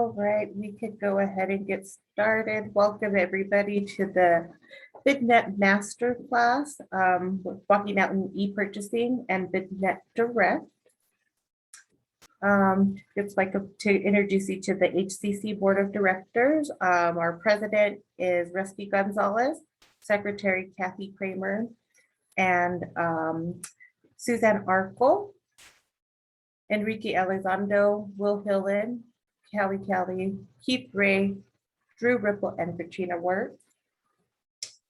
All right, we could go ahead and get started. Welcome everybody to the BidNet Masterclass with Walking Out in E-Purchasing and BidNet Direct. It's like to introduce you to the HCC Board of Directors. Our president is Rusty Gonzalez, Secretary Kathy Kramer, and Suzanne Arkell, Enrique Elizondo, Will Hillen, Callie, Keith Ray, Drew Ripple, and Katrina Wirt.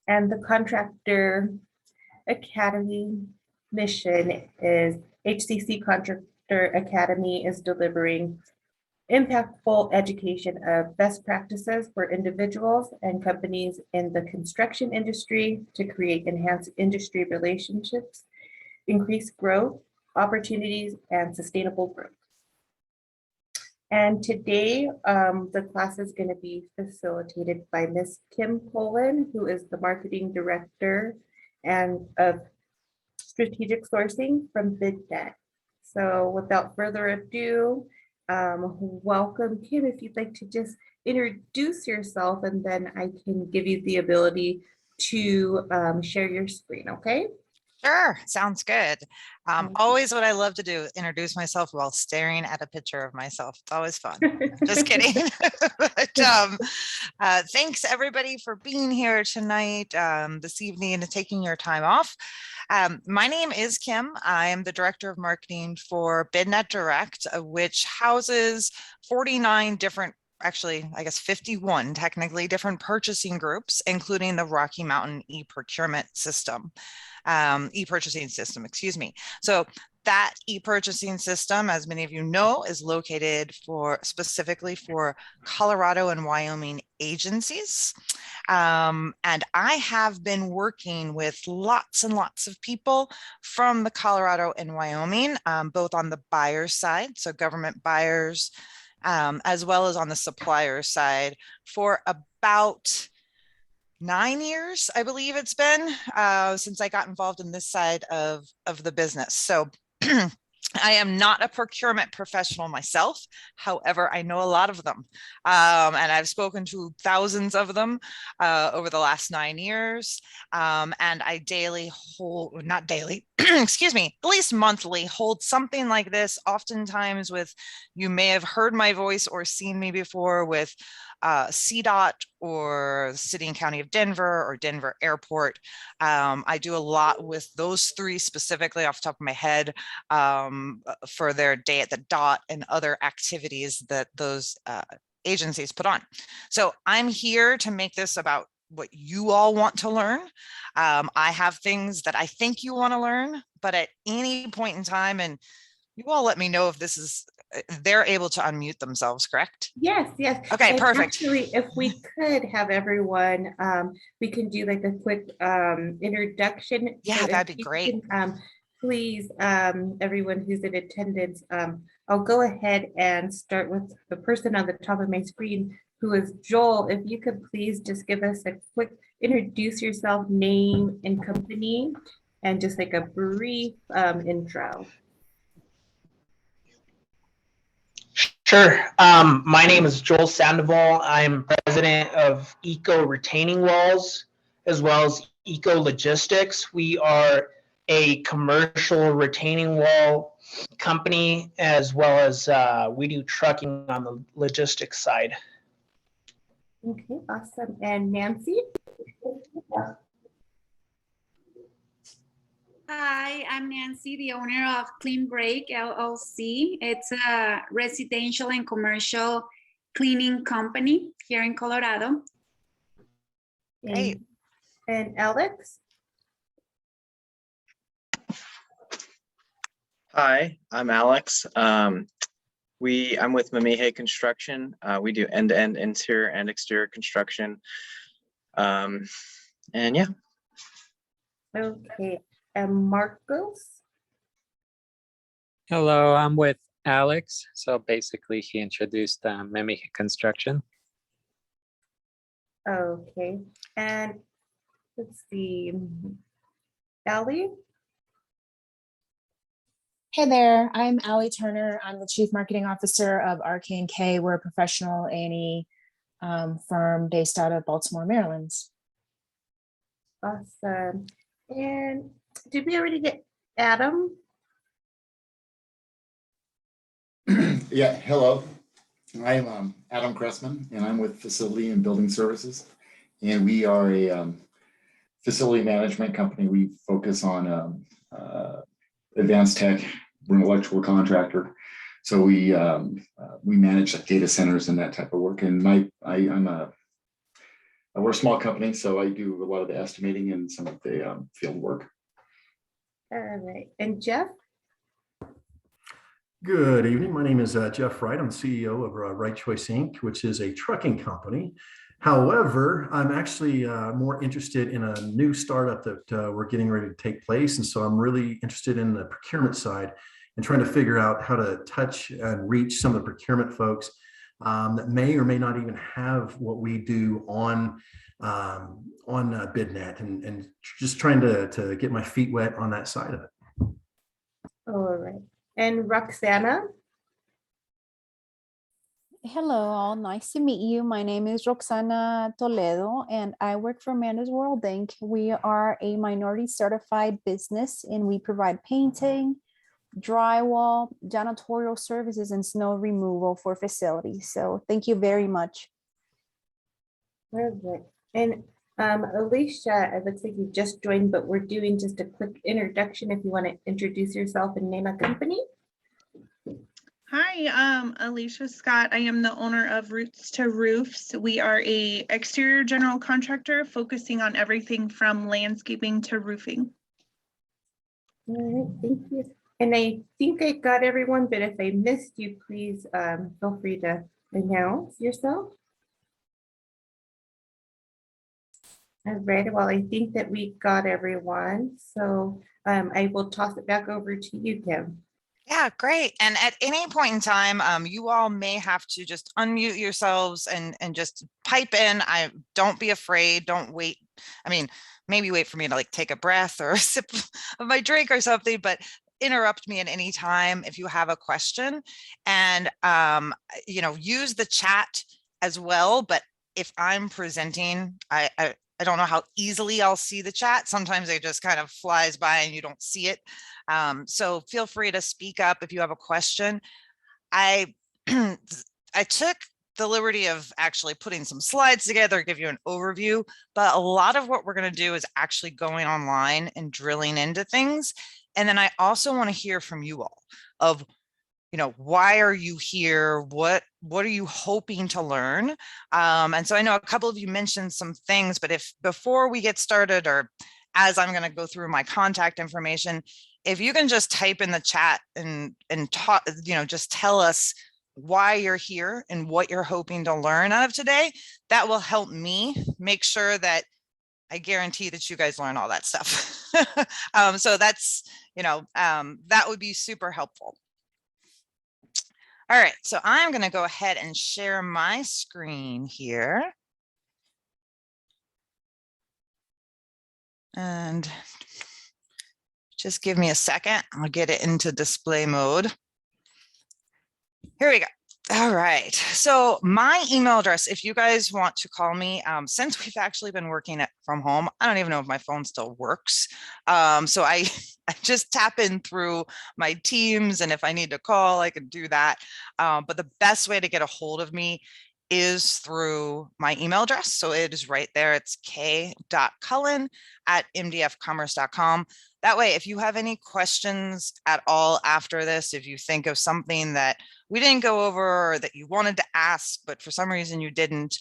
And the Contractor Academy mission is HCC Contractor Academy is delivering impactful education of best practices for individuals and companies in the construction industry to create enhanced industry relationships, increase growth, opportunities, and sustainable growth. And today, the class is going to be facilitated by Ms. Kim Poland, who is the Marketing Director and of Strategic Sourcing from BidNet. So without further ado, welcome, Kim. If you'd like to just introduce yourself, and then I can give you the ability to share your screen, okay? Sure, sounds good. Always what I love to do, introduce myself while staring at a picture of myself. It's always fun. Just kidding. But, thanks everybody for being here tonight, this evening, and taking your time off. My name is Kim. I am the Director of Marketing for BidNet Direct, which houses 49 different, actually, I guess 51 technically different purchasing groups, including the Rocky Mountain e-procurement system. E-purchasing system, excuse me. So that e-purchasing system, as many of you know, is located specifically for Colorado and Wyoming agencies. And I have been working with lots and lots of people from the Colorado and Wyoming, both on the buyer side, so government buyers, as well as on the supplier side for about 9 years, I believe it's been, since I got involved in this side of the business. So I am not a procurement professional myself. However, I know a lot of them. And I've spoken to thousands of them over the last 9 years. And I daily hold, not daily, excuse me, at least monthly, hold something like this, oftentimes with, you may have heard my voice or seen me before with CDOT or the City and County of Denver or Denver Airport. I do a lot with those three specifically off the top of my head for their day at the dot and other activities that those agencies put on. So I'm here to make this about what you all want to learn. I have things that I think you want to learn, but at any point in time, and you all let me know if this is, they're able to unmute themselves, correct? Yes, yes. Okay, and perfect. Actually, if we could have everyone, we can do like a quick introduction. Yeah, So that'd be great. Please, everyone who's in attendance, I'll go ahead and start with the person on the top of my screen, who is Joel. If you could please just give us a quick introduce yourself, name and company, and just like a brief intro. Sure. My name is Joel Sandoval. I'm president of Eco Retaining Walls, as well as Eco Logistics. We are a commercial retaining wall company, as well as we do trucking on the logistics side. Okay, awesome. And Nancy? Hi, I'm Nancy, the owner of Clean Break LLC. It's a residential and commercial cleaning company here in Colorado. Great. And Alex? Hi, I'm Alex. I'm with Mamihe Construction. We do end-to-end interior and exterior construction. And yeah. Okay. And Marcos? Hello, I'm with Alex. So basically he introduced Mimic Construction. Okay. And let's see. Ellie? Hey there, I'm Allie Turner. I'm the Chief Marketing Officer of RK&K. We're a professional A&E firm based out of Baltimore, Maryland. Awesome. And did we already get Adam? Yeah, hello. I'm Adam Cressman, and I'm with Facility and Building Services. And we are a facility management company. We focus on advanced tech. We're an electrical contractor. So we manage like data centers and that type of work. And we're a small company, so I do a lot of the estimating and some of the field work. All right. And Jeff? Good evening. My name is Jeff Wright. I'm CEO of Right Choice Inc., which is a trucking company. However, I'm actually more interested in a new startup that we're getting ready to take place. And so I'm really interested in the procurement side and trying to figure out how to touch and reach some of the procurement folks that may or may not even have what we do on BidNet, and just trying to get my feet wet on that side of it. All right. And Roxana? Hello, all. Nice to meet you. My name is Roxana Toledo, and I work for Manda's World Inc. We are a minority certified business, and we provide painting, drywall, janitorial services, and snow removal for facilities. So thank you very much. Perfect. And Alicia, it looks like you just joined, but we're doing just a quick introduction if you want to introduce yourself and name a company. Hi, Alicia Scott. I am the owner of Roots to Roofs. We are a exterior general contractor focusing on everything from landscaping to roofing. All right, thank you. And I think I got everyone, but if I missed you, please feel free to announce yourself. All right, well, I think that we got everyone. So I will toss it back over to you, Kim. Yeah, great. And at any point in time, you all may have to just unmute yourselves and just pipe in. Don't be afraid. Don't wait. I mean, maybe wait for me to like take a breath or a sip of my drink or something, but interrupt me at any time if you have a question. And, use the chat as well. But if I'm presenting, I don't know how easily I'll see the chat. Sometimes it just kind of flies by and you don't see it. So feel free to speak up if you have a question. I took the liberty of actually putting some slides together, give you an overview, but a lot of what we're going to do is actually going online and drilling into things. And then I also want to hear from you all of, why are you here? What are you hoping to learn? And so I know a couple of you mentioned some things, but if before we get started, or as I'm going to go through my contact information, if you can just type in the chat and talk, just tell us why you're here and what you're hoping to learn out of today, that will help me make sure that I guarantee that you guys learn all that stuff. So that's, that would be super helpful. All right, so I'm going to go ahead and share my screen here. And just give me a second. I'll get it into display mode. Here we go. All right, so my email address, if you guys want to call me, since we've actually been working from home, I don't even know if my phone still works. So I just tap in through my Teams, and if I need to call, I can do that. But the best way to get a hold of me is through my email address. So it is right there. It's k.cullen@mdfcommerce.com. That way, if you have any questions at all after this, if you think of something that we didn't go over or that you wanted to ask, but for some reason you didn't,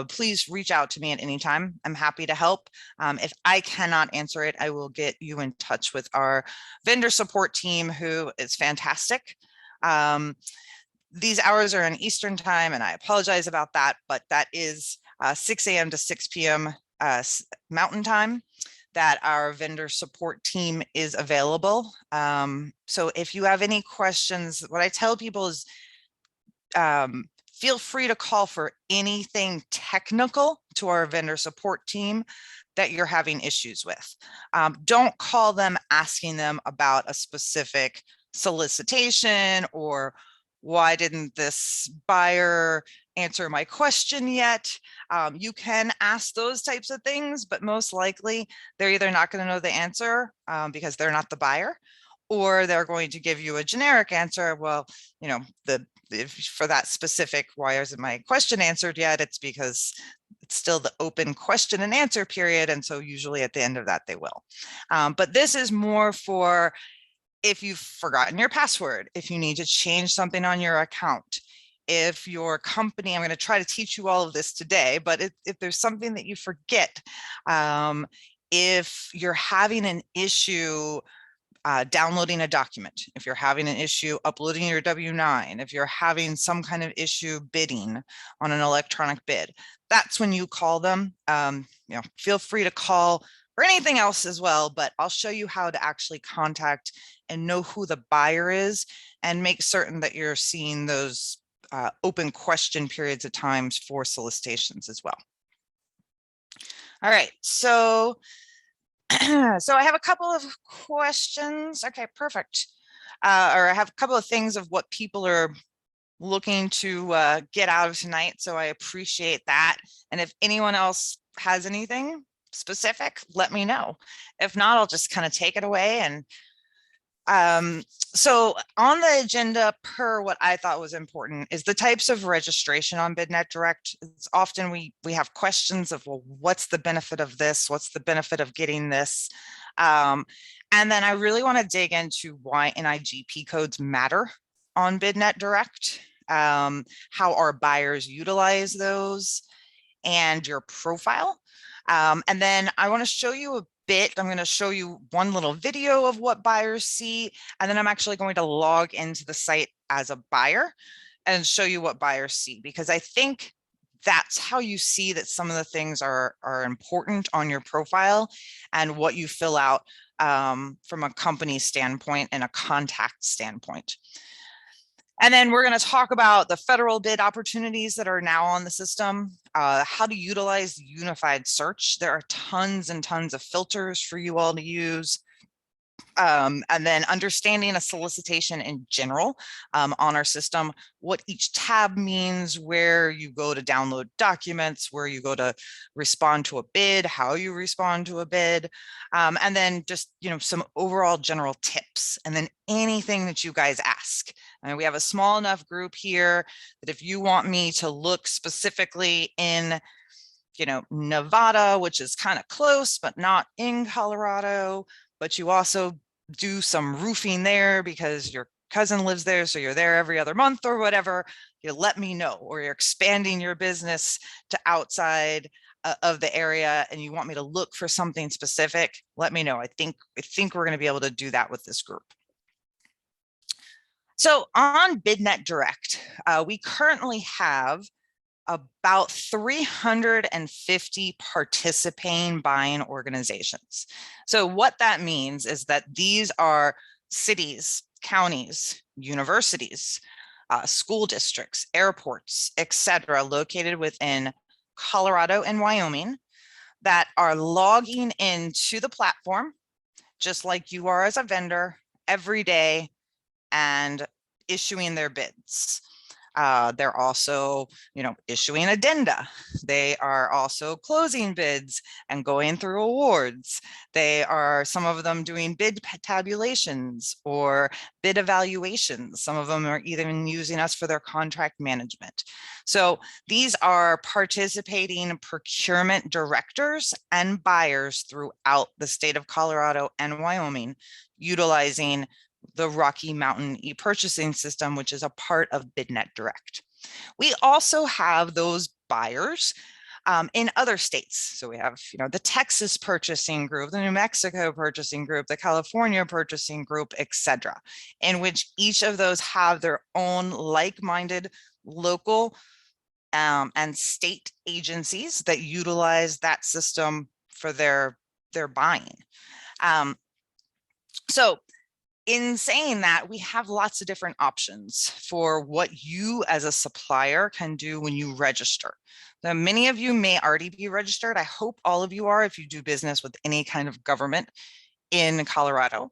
please reach out to me at any time. I'm happy to help. If I cannot answer it, I will get you in touch with our vendor support team, who is fantastic. These hours are in Eastern time, and I apologize about that, but that is 6 a.m. to 6 p.m. Mountain time that our vendor support team is available. So if you have any questions, what I tell people is feel free to call for anything technical to our vendor support team that you're having issues with. Don't call them asking them about a specific solicitation, or why didn't this buyer answer my question yet? You can ask those types of things, but most likely they're either not going to know the answer because they're not the buyer, or they're going to give you a generic answer. Well, you know, if for that specific, why isn't my question answered yet? It's because it's still the open question and answer period. And so usually at the end of that, they will. But this is more for if you've forgotten your password, if you need to change something on your account, if your company, I'm going to try to teach you all of this today, but if there's something that you forget, if you're having an issue downloading a document, if you're having an issue uploading your W-9, if you're having some kind of issue bidding on an electronic bid, that's when you call them. You know, feel free to call or anything else as well, but I'll show you how to actually contact and know who the buyer is and make certain that you're seeing those open question periods of times for solicitations as well. All right, so so I have a couple of questions. Okay, perfect. Or I have a couple of things of what people are looking to get out of tonight. So I appreciate that. And if anyone else has anything specific, let me know. If not, I'll just kind of take it away. And so on the agenda, per what I thought was important, is the types of registration on BidNet Direct. It's often we have questions of, well, what's the benefit of this? What's the benefit of getting this? And then I really want to dig into why NIGP codes matter on BidNet Direct, how our buyers utilize those, and your profile. And then I want to show you a bit. I'm going to show you one little video of what buyers see, and then I'm actually going to log into the site as a buyer and show you what buyers see, because I think that's how you see that some of the things are important on your profile and what you fill out from a company standpoint and a contact standpoint. And then we're going to talk about the federal bid opportunities that are now on the system, how to utilize unified search. There are tons and tons of filters for you all to use. And then understanding a solicitation in general on our system, what each tab means, where you go to download documents, where you go to respond to a bid, how you respond to a bid, and then just, you know, some overall general tips, and then anything that you guys ask. I mean, we have a small enough group here that if you want me to look specifically in, you know, Nevada, which is kind of close, but not in Colorado, but you also do some roofing there because your cousin lives there, so you're there every other month or whatever, you let me know. Or you're expanding your business to outside of the area and you want me to look for something specific, let me know. I think we're going to be able to do that with this group. So on BidNet Direct, we currently have about 350 participating buying organizations. So what that means is that these are cities, counties, universities, school districts, airports, etc., located within Colorado and Wyoming that are logging into the platform, just like you are as a vendor, every day and issuing their bids. They're also, you know, issuing addenda. They are also closing bids and going through awards. They are, some of them, doing bid tabulations or bid evaluations. Some of them are even using us for their contract management. So these are participating procurement directors and buyers throughout the state of Colorado and Wyoming, utilizing the Rocky Mountain e-purchasing system, which is a part of BidNet Direct. We also have those buyers in other states. So we have, you know, the Texas purchasing group, the New Mexico purchasing group, the California purchasing group, etc., in which each of those have their own like-minded local and state agencies that utilize that system for their buying. So in saying that, we have lots of different options for what you as a supplier can do when you register. Now, many of you may already be registered. I hope all of you are if you do business with any kind of government in Colorado.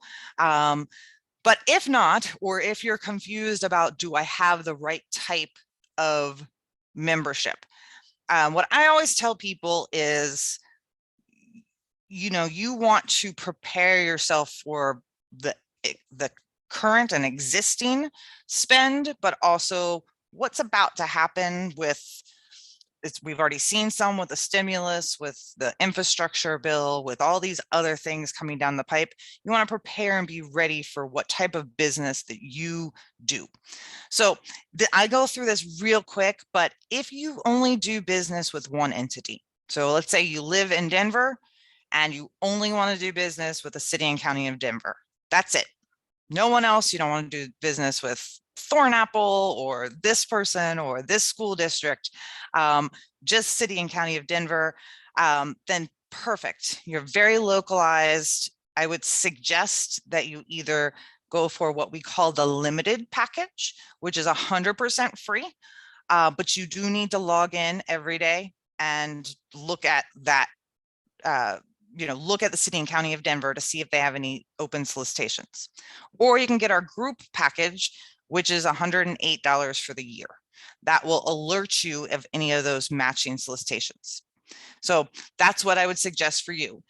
But if not, or if you're confused about, do I have the right type of membership? What I always tell people is, you want to prepare yourself for the current and existing spend, but also what's about to happen with we've already seen some with the stimulus, with the infrastructure bill, with all these other things coming down the pipe. You want to prepare and be ready for what type of business that you do. So I go through this real quick, but if you only do business with one entity, so let's say you live in Denver and you only want to do business with the city and county of Denver, that's it. No one else. You don't want to do business with Thornapple or this person or this school district, just city and county of Denver, then perfect. You're very localized. I would suggest that you either go for what we call the limited package, which is 100% free, but you do need to log in every day and look at that, look at the city and county of Denver to see if they have any open solicitations. Or you can get our group package, which is $108 for the year. That will alert you of any of those matching solicitations. So that's what I would suggest for you.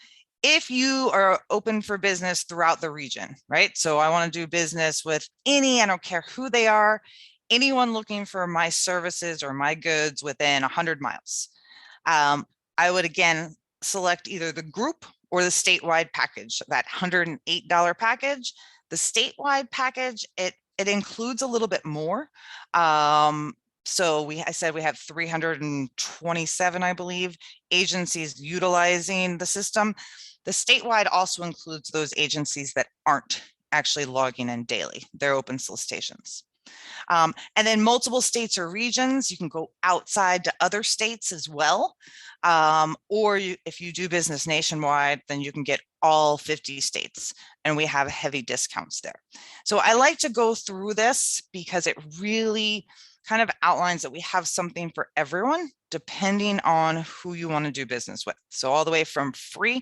If you are open for business throughout the region, right? So I want to do business with I don't care who they are, anyone looking for my services or my goods within 100 miles. I would again select either the group or the statewide package, that $108 package. The statewide package, it includes a little bit more. So I said we have 327, I believe, agencies utilizing the system. The statewide also includes those agencies that aren't actually logging in daily, their open solicitations. And then multiple states or regions, you can go outside to other states as well. Or if you do business nationwide, then you can get all 50 states, and we have heavy discounts there. So I like to go through this because it really kind of outlines that we have something for everyone, depending on who you want to do business with. So all the way from free,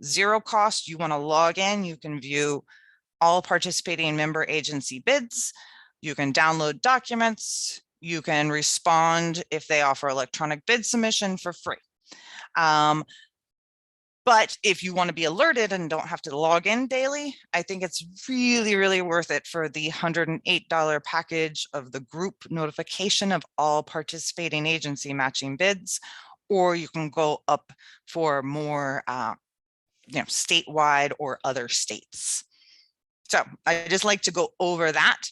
zero cost, you want to log in, you can view all participating member agency bids. You can download documents. You can respond if they offer electronic bid submission for free. But if you want to be alerted and don't have to log in daily, I think it's really, really worth it for the $108 package of the group notification of all participating agency matching bids, or you can go up for more statewide or other states. So I just like to go over that.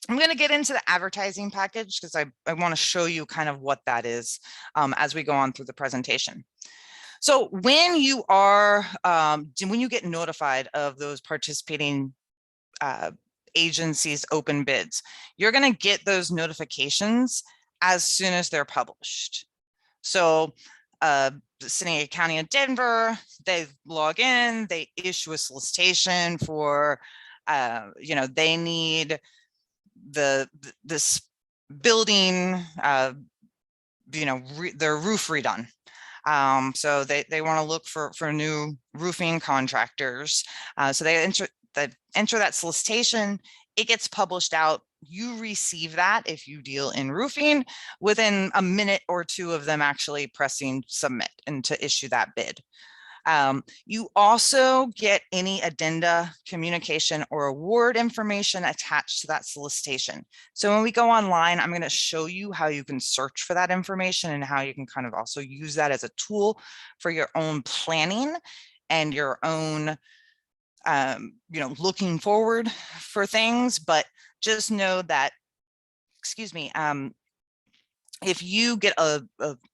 I'm going to get into the advertising package because I want to show you kind of what that is as we go on through the presentation. So when you are, when you get notified of those participating agencies' open bids, you're going to get those notifications as soon as they're published. So the city and county of Denver, they log in, they issue a solicitation for, they need this building, their roof redone. So they want to look for new roofing contractors. So they enter that solicitation. It gets published out. You receive that if you deal in roofing within a minute or two of them actually pressing submit and to issue that bid. You also get any addenda, communication, or award information attached to that solicitation. So when we go online, I'm going to show you how you can search for that information and how you can kind of also use that as a tool for your own planning and your own, looking forward for things. But just know that, if you get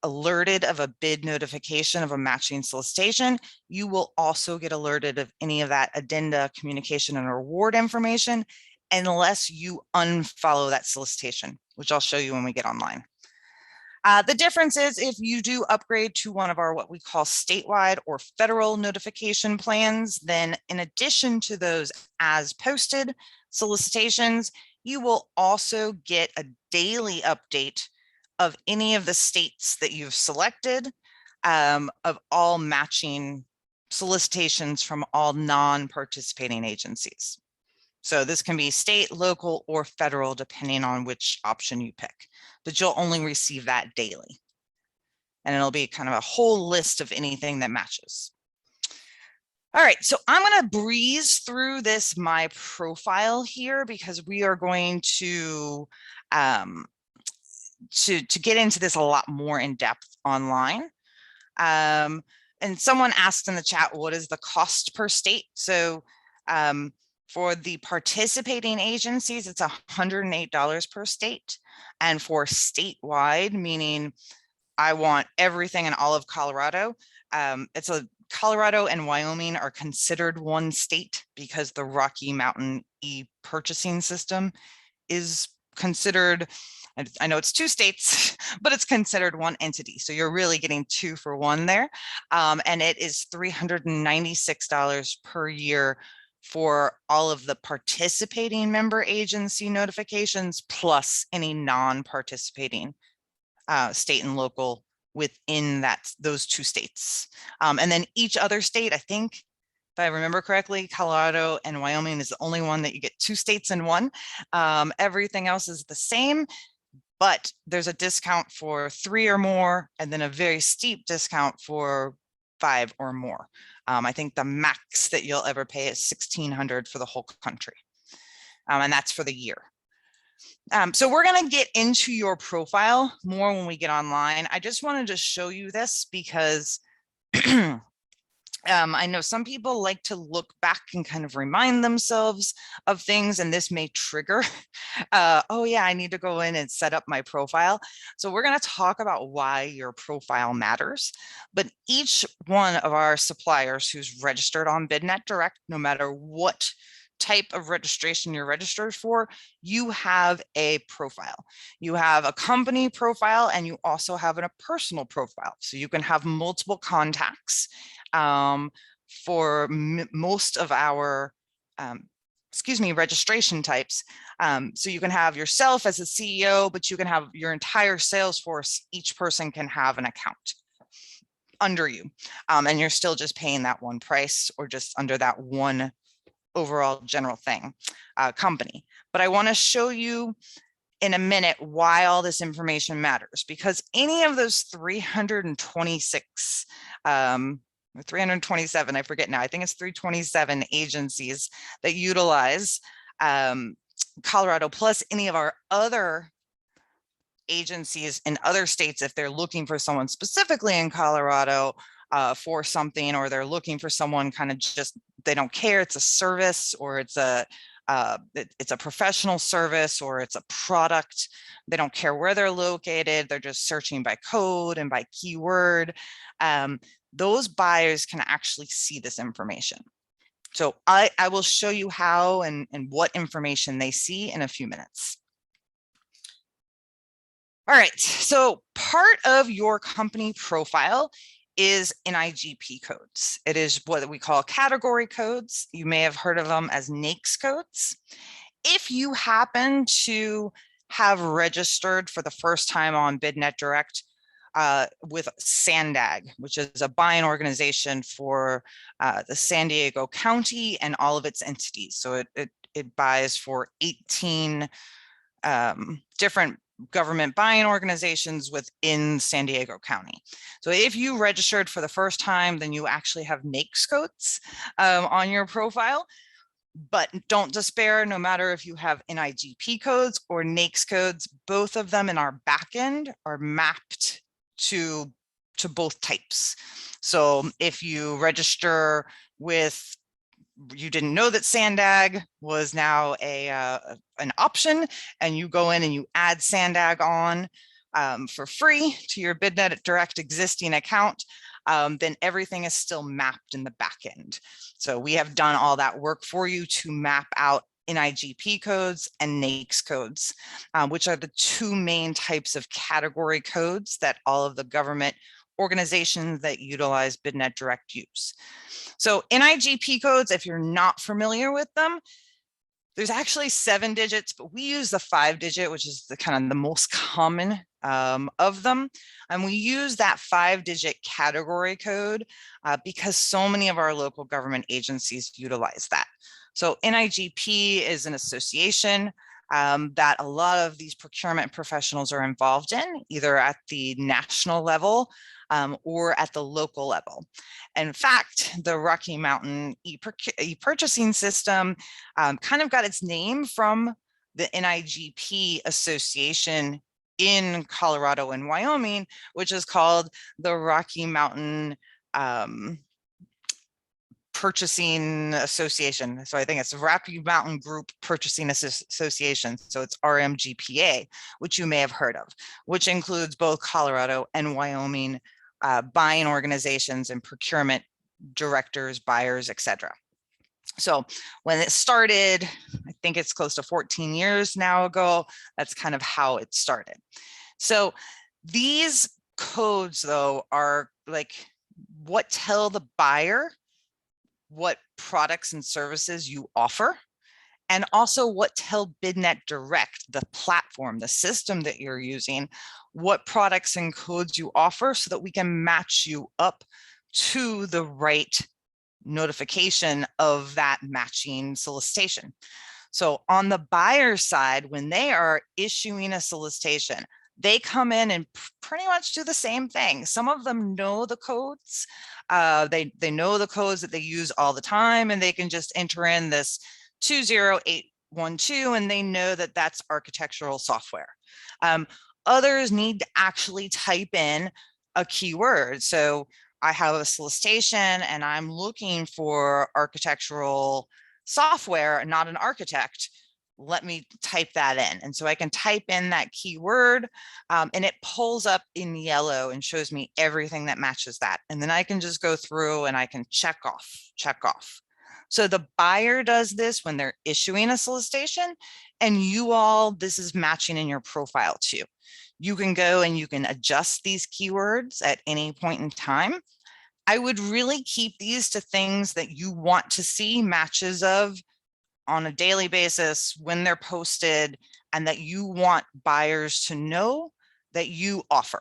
alerted of a bid notification of a matching solicitation, you will also get alerted of any of that addenda, communication, and reward information unless you unfollow that solicitation, which I'll show you when we get online. The difference is if you do upgrade to one of our what we call statewide or federal notification plans, then in addition to those as posted solicitations, you will also get a daily update of any of the states that you've selected, of all matching solicitations from all non-participating agencies. So this can be state, local, or federal, depending on which option you pick, but you'll only receive that daily. And it'll be kind of a whole list of anything that matches. All right, so I'm going to breeze through this my profile here because we are going to get into this a lot more in depth online. And someone asked in the chat, what is the cost per state? So for the participating agencies, it's $108 per state. And for statewide, meaning I want everything in all of Colorado, Colorado and Wyoming are considered one state because the Rocky Mountain e-purchasing system is considered, I know it's 2 states, but it's considered one entity. So you're really getting 2 for 1 there. And it is $396 per year for all of the participating member agency notifications, plus any non-participating state and local within those 2 states. And then each other state, I think, if I remember correctly, Colorado and Wyoming is the only one that you get 2 states in one. Everything else is the same, but there's a discount for 3 or more, and then a very steep discount for 5 or more. I think the max that you'll ever pay is $1,600 for the whole country. And that's for the year. So we're going to get into your profile more when we get online. I just wanted to show you this because I know some people like to look back and kind of remind themselves of things, and this may trigger, oh yeah, I need to go in and set up my profile. So we're going to talk about why your profile matters, but each one of our suppliers who's registered on BidNet Direct, no matter what type of registration you're registered for, you have a profile. You have a company profile, and you also have a personal profile. So you can have multiple contacts for most of our, registration types. So you can have yourself as a CEO, but you can have your entire sales force. Each person can have an account under you, and you're still just paying that one price or just under that one overall general thing, company. But I want to show you in a minute why all this information matters, because any of those 326 or 327, I forget now, I think it's 327 agencies that utilize Colorado, plus any of our other agencies in other states, if they're looking for someone specifically in Colorado for something, or they're looking for someone kind of just, they don't care, it's a service, or it's a professional service, or it's a product. They don't care where they're located. They're just searching by code and by keyword. Those buyers can actually see this information. So I will show you how and what information they see in a few minutes. All right, so part of your company profile is NIGP codes. It is what we call category codes. You may have heard of them as NAICS codes. If you happen to have registered for the first time on BidNet Direct with SANDAG, which is a buying organization for the San Diego County and all of its entities. So it buys for 18 different government buying organizations within San Diego County. So if you registered for the first time, then you actually have NAICS codes on your profile. But don't despair, no matter if you have NIGP codes or NAICS codes, both of them in our backend are mapped to both types. So if you register with, you didn't know that SANDAG was now an option, and you go in and you add SANDAG on for free to your BidNet Direct existing account, then everything is still mapped in the back end. So we have done all that work for you to map out NIGP codes and NAICS codes, which are the 2 main types of category codes that all of the government organizations that utilize BidNet Direct use. So NIGP codes, if you're not familiar with them, There's actually 7 digits, but we use the 5-digit, which is the kind of the most common of them. And we use that 5-digit category code because so many of our local government agencies utilize that. So NIGP is an association that a lot of these procurement professionals are involved in, either at the national level or at the local level. In fact, the Rocky Mountain e-purchasing system kind of got its name from the NIGP association in Colorado and Wyoming, which is called the Rocky Mountain Purchasing Association. So I think it's Rocky Mountain Group Purchasing Association. So it's RMGPA, which you may have heard of, which includes both Colorado and Wyoming buying organizations and procurement directors, buyers, etc. So when it started, I think it's close to 14 years now ago, that's kind of how it started. So these codes, though, are like what tell the buyer what products and services you offer, and also what tell BidNet Direct, the platform, the system that you're using, what products and codes you offer so that we can match you up to the right notification of that matching solicitation. So on the buyer side, when they are issuing a solicitation, they come in and pretty much do the same thing. Some of them know the codes. They know the codes that they use all the time, and they can just enter in this 20812, and they know that that's architectural software. Others need to actually type in a keyword. So I have a solicitation and I'm looking for architectural software, not an architect. Let me type that in. And so I can type in that keyword and it pulls up in yellow and shows me everything that matches that. And then I can just go through and I can check off. So the buyer does this when they're issuing a solicitation, and you all, this is matching in your profile too. You can go and you can adjust these keywords at any point in time. I would really keep these to things that you want to see matches of on a daily basis when they're posted, and that you want buyers to know that you offer.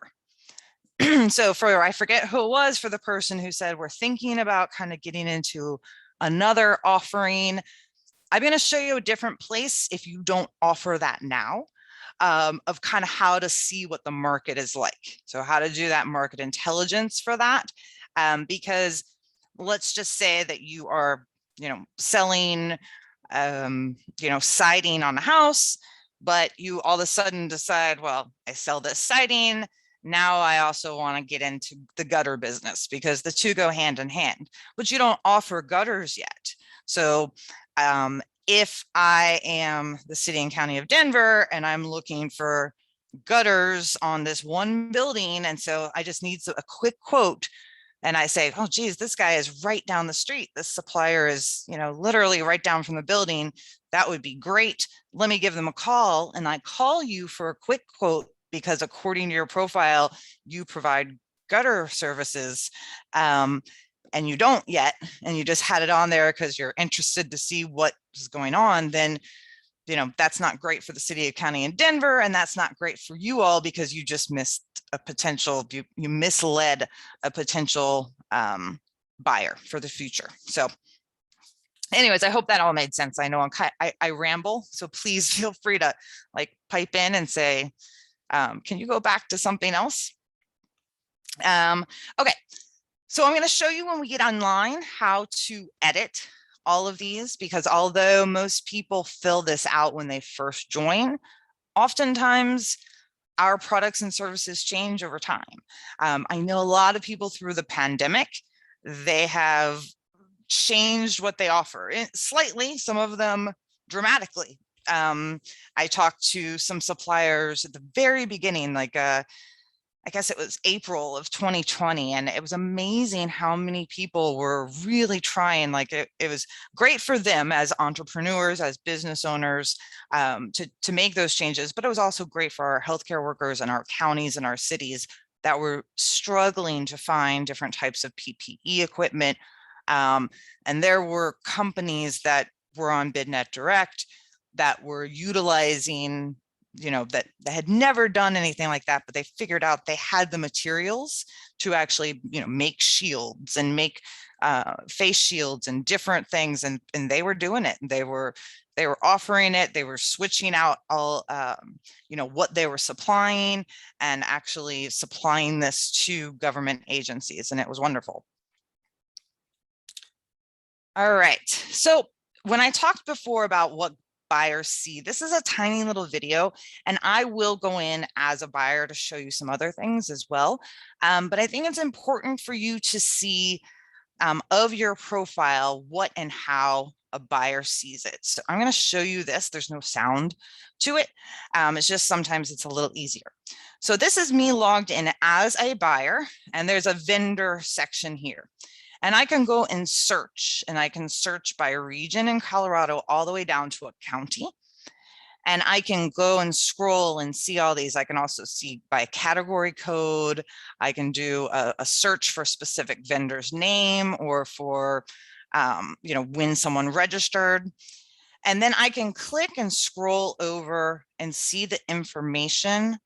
So I forget who it was, for the person who said, we're thinking about kind of getting into another offering. I'm going to show you a different place if you don't offer that now, of kind of how to see what the market is like. So how to do that market intelligence for that. Because let's just say that you are, selling, siding on a house, but you all of a sudden decide, well, I sell this siding. Now I also want to get into the gutter business, because the two go hand in hand, but you don't offer gutters yet. So if I am the city and county of Denver and I'm looking for gutters on this one building, and so I just need a quick quote, and I say, oh, geez, this guy is right down the street. This supplier is, literally right down from the building. That would be great. Let me give them a call. And I call you for a quick quote because according to your profile, you provide gutter services. And you don't yet, and you just had it on there because you're interested to see what is going on, then that's not great for the city of county in Denver, and that's not great for you all because you just missed a potential, you misled a potential buyer for the future. So anyways, I hope that all made sense. I know I ramble, so please feel free to pipe in and say, can you go back to something else? Okay, so I'm going to show you when we get online how to edit all of these, because although most people fill this out when they first join, oftentimes our products and services change over time. I know a lot of people through the pandemic, they have changed what they offer slightly, some of them dramatically. I talked to some suppliers at the very beginning, I guess it was April of 2020, and it was amazing how many people were really trying. It was great for them as entrepreneurs, as business owners, to make those changes, but it was also great for our healthcare workers and our counties and our cities that were struggling to find different types of PPE equipment. And there were companies that were on BidNet Direct that were utilizing, that had never done anything like that, but they figured out they had the materials to actually, make shields and make face shields and different things. And they were doing it. They were offering it. They were switching out all, what they were supplying and actually supplying this to government agencies. And it was wonderful. All right. So when I talked before about what buyers see, this is a tiny little video, and I will go in as a buyer to show you some other things as well. But I think it's important for you to see of your profile, what and how a buyer sees it. So I'm going to show you this. There's no sound to it. It's just sometimes it's a little easier. So this is me logged in as a buyer, and there's a vendor section here. And I can go and search, and I can search by region in Colorado all the way down to a county. And I can go and scroll and see all these. I can also see by category code. I can do a search for specific vendor's name or for, when someone registered. And then I can click and scroll over and see the information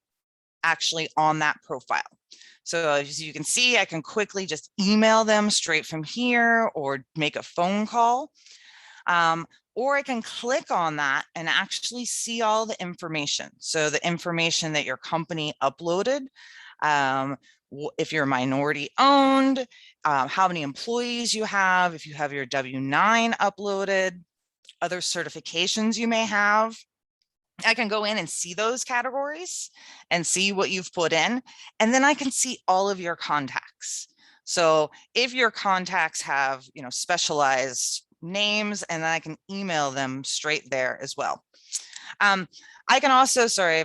actually on that profile. So as you can see, I can quickly just email them straight from here or make a phone call. Or I can click on that and actually see all the information. So the information that your company uploaded, if you're minority owned, how many employees you have, if you have your W-9 uploaded, other certifications you may have. I can go in and see those categories and see what you've put in, and then I can see all of your contacts. So if your contacts have, specialized names, and then I can email them straight there as well. I can also, sorry,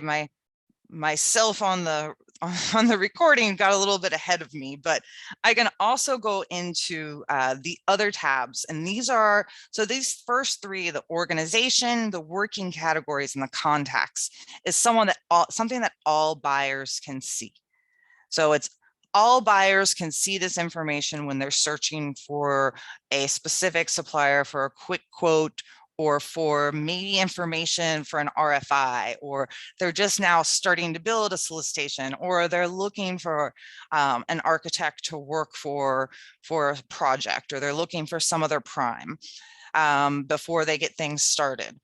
myself on the recording got a little bit ahead of me, but I can also go into the other tabs. And these first three, the organization, the working categories, and the contacts, is something that all buyers can see. So it's all buyers can see this information when they're searching for a specific supplier for a quick quote, or for maybe information for an RFI, or they're just now starting to build a solicitation, or they're looking for an architect to work for a project, or they're looking for some other prime before they get things started.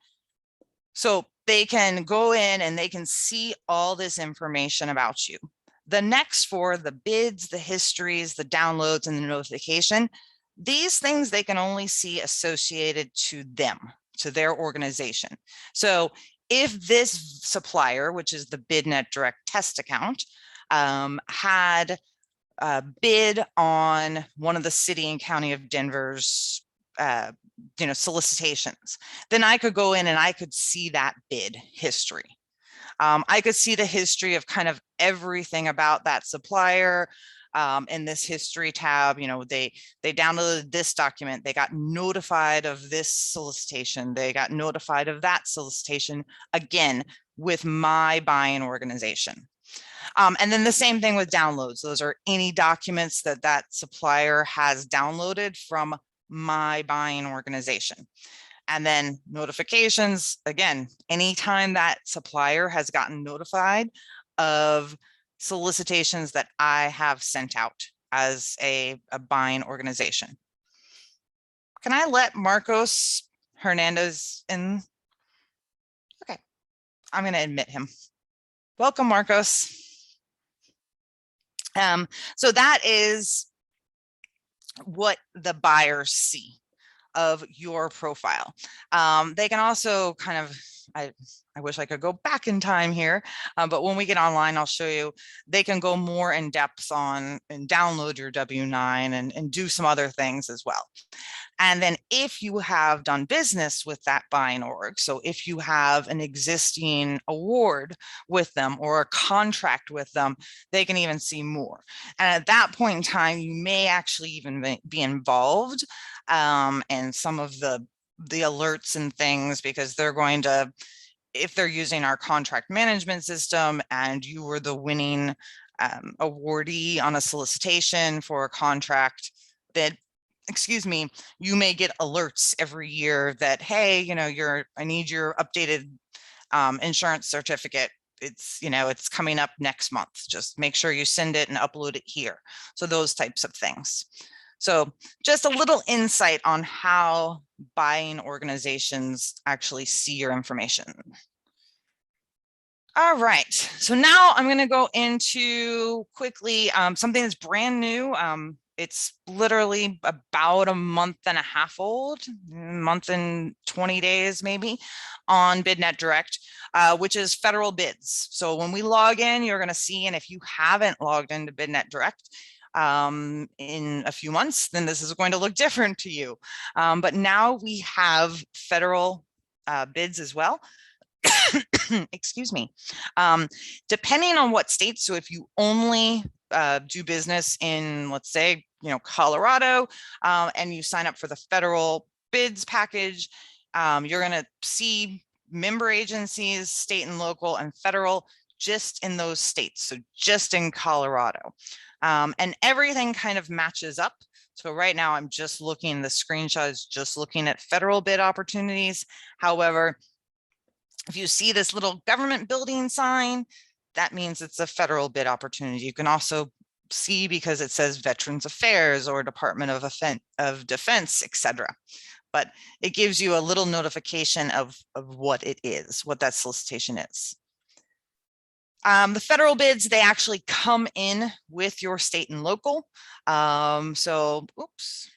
So they can go in and they can see all this information about you. The next four, the bids, the histories, the downloads, and the notification, these things they can only see associated to them, to their organization. So if this supplier, which is the BidNet Direct Test account, had bid on one of the city and county of Denver's solicitations, then I could go in and I could see that bid history. I could see the history of kind of everything about that supplier. In this history tab, they downloaded this document, they got notified of this solicitation, they got notified of that solicitation, again, with my buying organization. And then the same thing with downloads. Those are any documents that supplier has downloaded from my buying organization. And then notifications, again, anytime that supplier has gotten notified of solicitations that I have sent out as a buying organization. Can I let Marcos Hernandez in? Okay, I'm going to admit him. Welcome, Marcos. So that is what the buyers see of your profile. They can also kind of, I wish I could go back in time here, but when we get online, I'll show you, they can go more in depth on and download your W-9 and do some other things as well. And then if you have done business with that buying org, so if you have an existing award with them or a contract with them, they can even see more. And at that point in time, you may actually even be involved in some of the alerts and things, because they're going to, if they're using our contract management system and you were the winning awardee on a solicitation for a contract, then excuse me, you may get alerts every year that, hey, I need your updated insurance certificate. It's coming up next month. Just make sure you send it and upload it here. So those types of things. So just a little insight on how buying organizations actually see your information. All right, so now I'm going to go into quickly something that's brand new. It's literally about a month and a half old, month and 20 days maybe, on BidNet Direct, which is federal bids. So when we log in, you're going to see, and if you haven't logged into BidNet Direct in a few months, then this is going to look different to you. But now we have federal bids as well. Excuse me. Depending on what state, so if you only do business in, let's say, Colorado, and you sign up for the federal bids package, you're going to see member agencies, state and local and federal, just in those states. So just in Colorado, and everything kind of matches up. So right now I'm just looking, the screenshot is just looking at federal bid opportunities. However, if you see this little government building sign, that means it's a federal bid opportunity. You can also see because it says Veterans Affairs or Department of Defense, etc. But it gives you a little notification of what it is, what that solicitation is. The federal bids, they actually come in with your state and local. So, oops,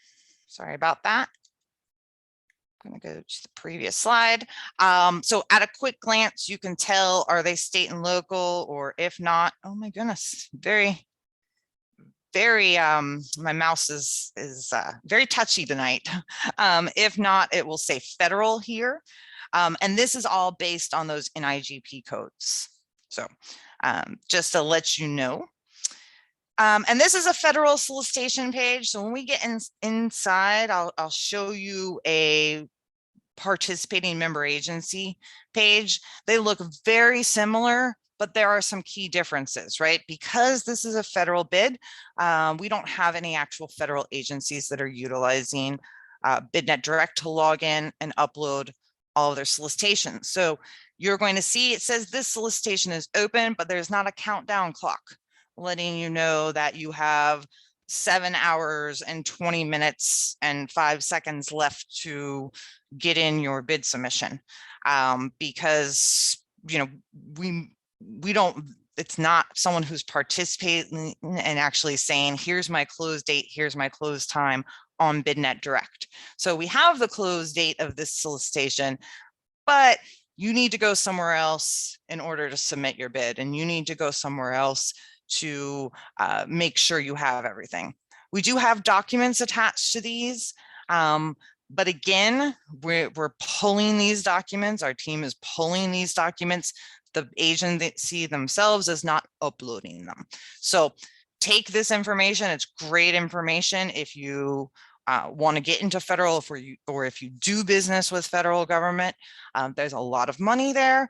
sorry about that. I'm going to go to the previous slide. So at a quick glance, you can tell, are they state and local, or if not, oh my goodness, very, my mouse is very touchy tonight. If not, it will say federal here. And this is all based on those NIGP codes. So just to let you know. And this is a federal solicitation page. So when we get inside, I'll show you a participating member agency page. They look very similar, but there are some key differences, right? Because this is a federal bid, we don't have any actual federal agencies that are utilizing BidNet Direct to log in and upload all of their solicitations. So you're going to see it says this solicitation is open, but there's not a countdown clock letting you know that you have 7 hours and 20 minutes and 5 seconds left to get in your bid submission, because we don't, it's not someone who's participating and actually saying, here's my close date, here's my close time on BidNet Direct. So we have the close date of this solicitation, but you need to go somewhere else in order to submit your bid, and you need to go somewhere else to make sure you have everything. We do have documents attached to these, but again, we're pulling these documents. Our team is pulling these documents. The agency themselves is not uploading them. So take this information. It's great information if you want to get into federal, or if you do business with federal government. There's a lot of money there.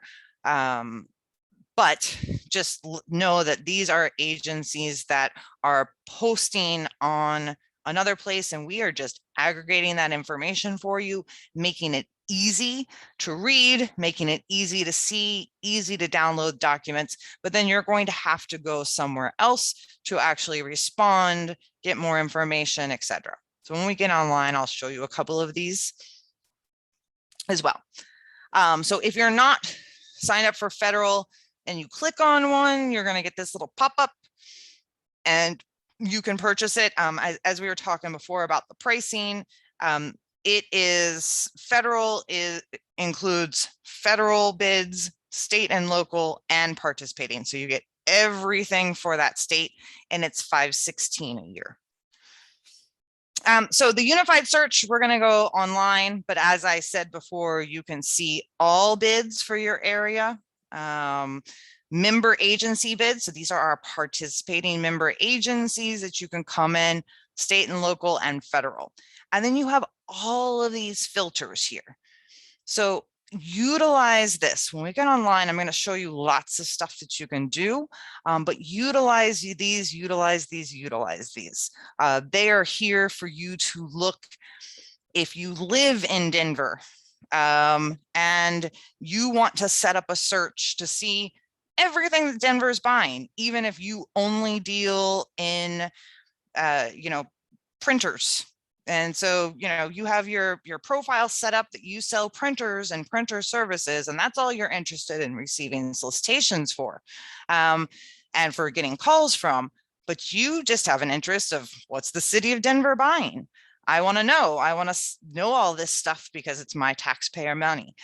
But just know that these are agencies that are posting on another place, and we are just aggregating that information for you, making it easy to read, making it easy to see, easy to download documents, but then you're going to have to go somewhere else to actually respond, get more information, etc. So when we get online, I'll show you a couple of these as well. So if you're not signed up for federal, and you click on one, you're going to get this little pop-up and you can purchase it. As we were talking before about the pricing, it is federal, includes federal bids, state and local, and participating. So you get everything for that state, and it's $516 a year. So the unified search, we're going to go online, but as I said before, you can see all bids for your area. Member agency bids. So these are our participating member agencies that you can come in, state and local and federal. And then you have all of these filters here. So utilize this. When we get online, I'm going to show you lots of stuff that you can do, but utilize these, utilize these, utilize these. They are here for you to look. If you live in Denver and you want to set up a search to see everything that Denver is buying, even if you only deal in, you know, printers. And so, you know, you have your profile set up that you sell printers and printer services, and that's all you're interested in receiving solicitations for, and for getting calls from. But you just have an interest of what's the city of Denver buying. I want to know all this stuff because it's my taxpayer money.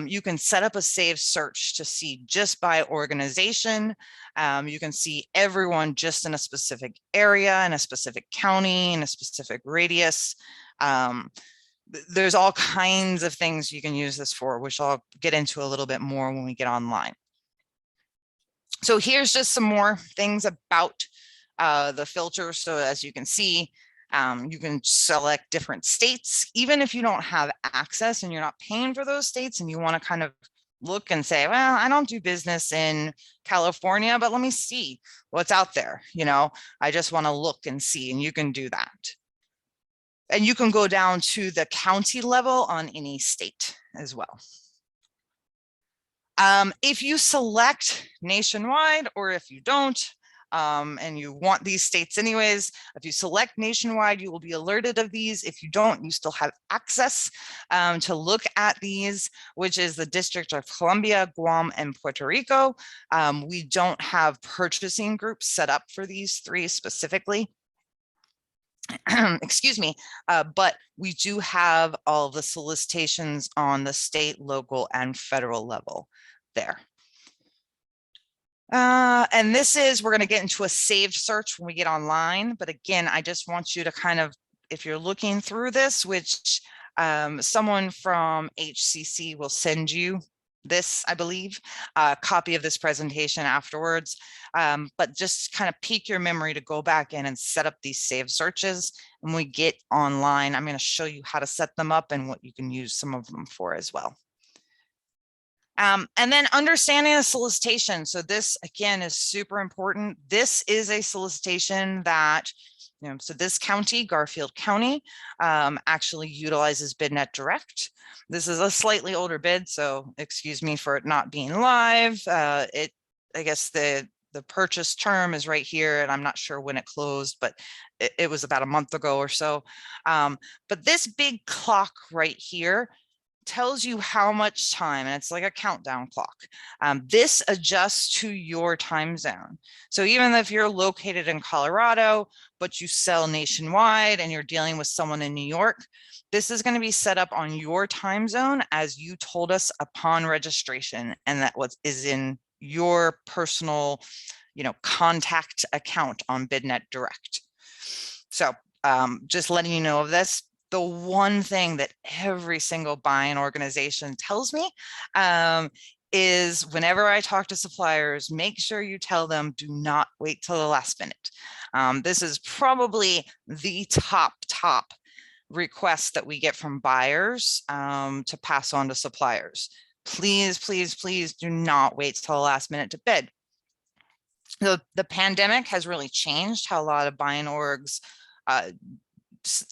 You can set up a saved search to see just by organization. You can see everyone just in a specific area, in a specific county, in a specific radius. There's all kinds of things you can use this for, which I'll get into a little bit more when we get online. So here's just some more things about the filter. So as you can see, you can select different states, even if you don't have access and you're not paying for those states and you want to kind of look and say, well, I don't do business in California, but let me see what's out there. You know, I just want to look and see, and you can do that. And you can go down to the county level on any state as well. If you select nationwide, or if you don't, and you want these states anyways, if you select nationwide, you will be alerted of these. If you don't, you still have access to look at these, which is the District of Columbia, Guam, and Puerto Rico. We don't have purchasing groups set up for these three specifically. Excuse me, but we do have all the solicitations on the state, local, and federal level there. And this is, we're going to get into a saved search when we get online. But again, I just want you to kind of, if you're looking through this, which someone from HCC will send you this, I believe, a copy of this presentation afterwards. But just kind of pique your memory to go back in and set up these saved searches. When we get online, I'm going to show you how to set them up and what you can use some of them for as well. And then understanding a solicitation. So this, again, is super important. This is a solicitation that, you know, so this county, Garfield County, actually utilizes BidNet Direct. This is a slightly older bid, so excuse me for it not being live. I guess the purchase term is right here, and I'm not sure when it closed, but it was about a month ago or so. But this big clock right here tells you how much time, and it's like a countdown clock. This adjusts to your time zone. So even if you're located in Colorado, but you sell nationwide and you're dealing with someone in New York, this is going to be set up on your time zone as you told us upon registration, and that what is in your personal, you know, contact account on BidNet Direct. So just letting you know of this. The one thing that every single buying organization tells me is whenever I talk to suppliers, make sure you tell them, do not wait till the last minute. This is probably the top request that we get from buyers to pass on to suppliers. Please, please, please do not wait till the last minute to bid. The pandemic has really changed how a lot of buying orgs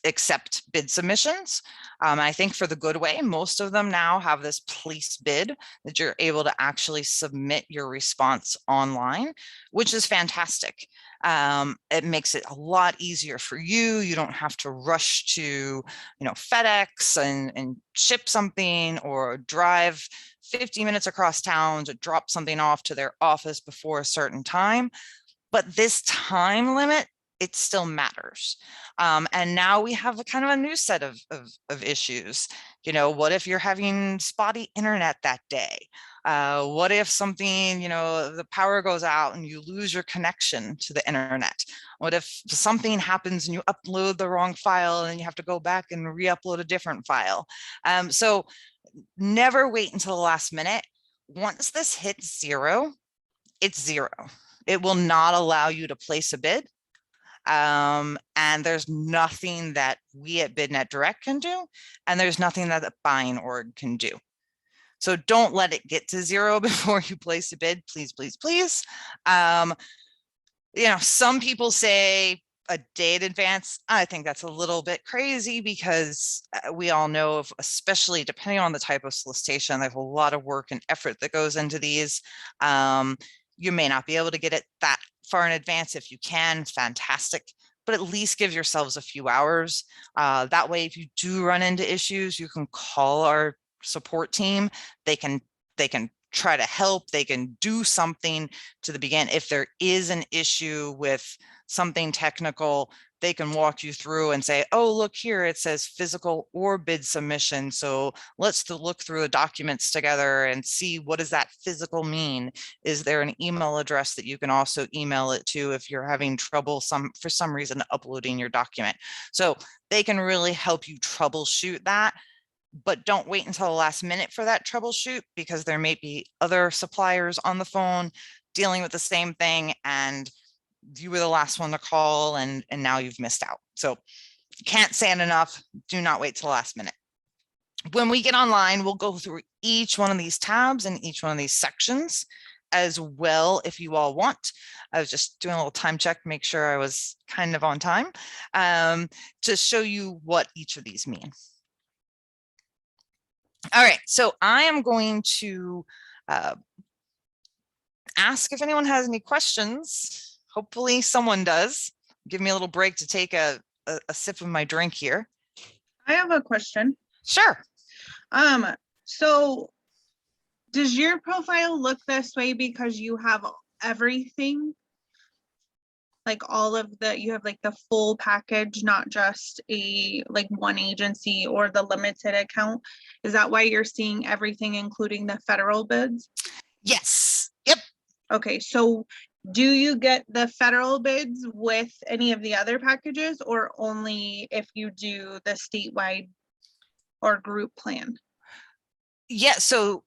accept bid submissions. I think for the good way, most of them now have this place bid that you're able to actually submit your response online, which is fantastic. It makes it a lot easier for you. You don't have to rush to, you know, FedEx and ship something, or drive 50 minutes across town to drop something off to their office before a certain time. But this time limit, it still matters. And now we have a kind of a new set of issues. You know, what if you're having spotty internet that day? What if something, you know, the power goes out and you lose your connection to the internet? What if something happens and you upload the wrong file and you have to go back and re-upload a different file? So never wait until the last minute. Once this hits zero, it's zero. It will not allow you to place a bid. And there's nothing that we at BidNet Direct can do, and there's nothing that the buying org can do. So don't let it get to 0 before you place a bid, please, please, please. You know, some people say a day in advance. I think that's a little bit crazy because we all know, especially depending on the type of solicitation, there's a lot of work and effort that goes into these. You may not be able to get it that far in advance. If you can, fantastic, but at least give yourselves a few hours. That way, if you do run into issues, you can call our support team. They can try to help. They can do something to the begin. If there is an issue with something technical, they can walk you through and say, oh, look here, it says physical or bid submission. So let's look through the documents together and see, what does that physical mean? Is there an email address that you can also email it to if you're having trouble for some reason uploading your document? So they can really help you troubleshoot that. But don't wait until the last minute for that troubleshoot, because there may be other suppliers on the phone dealing with the same thing, and you were the last one to call, and now you've missed out. So can't say it enough. Do not wait till the last minute. When we get online, we'll go through each one of these tabs and each one of these sections as well, if you all want. I was just doing a little time check, make sure I was kind of on time, to show you what each of these mean. All right, so I am going to ask if anyone has any questions. Hopefully someone does. Give me a little break to take a sip of my drink here. I have a question. Sure. So does your profile look this way because you have everything? Like all of you have like the full package, not just like one agency or the limited account. Is that why you're seeing everything, including the federal bids? Yes. Yep. Okay, so do you get the federal bids with any of the other packages, or only if you do the statewide or group plan? Yeah, so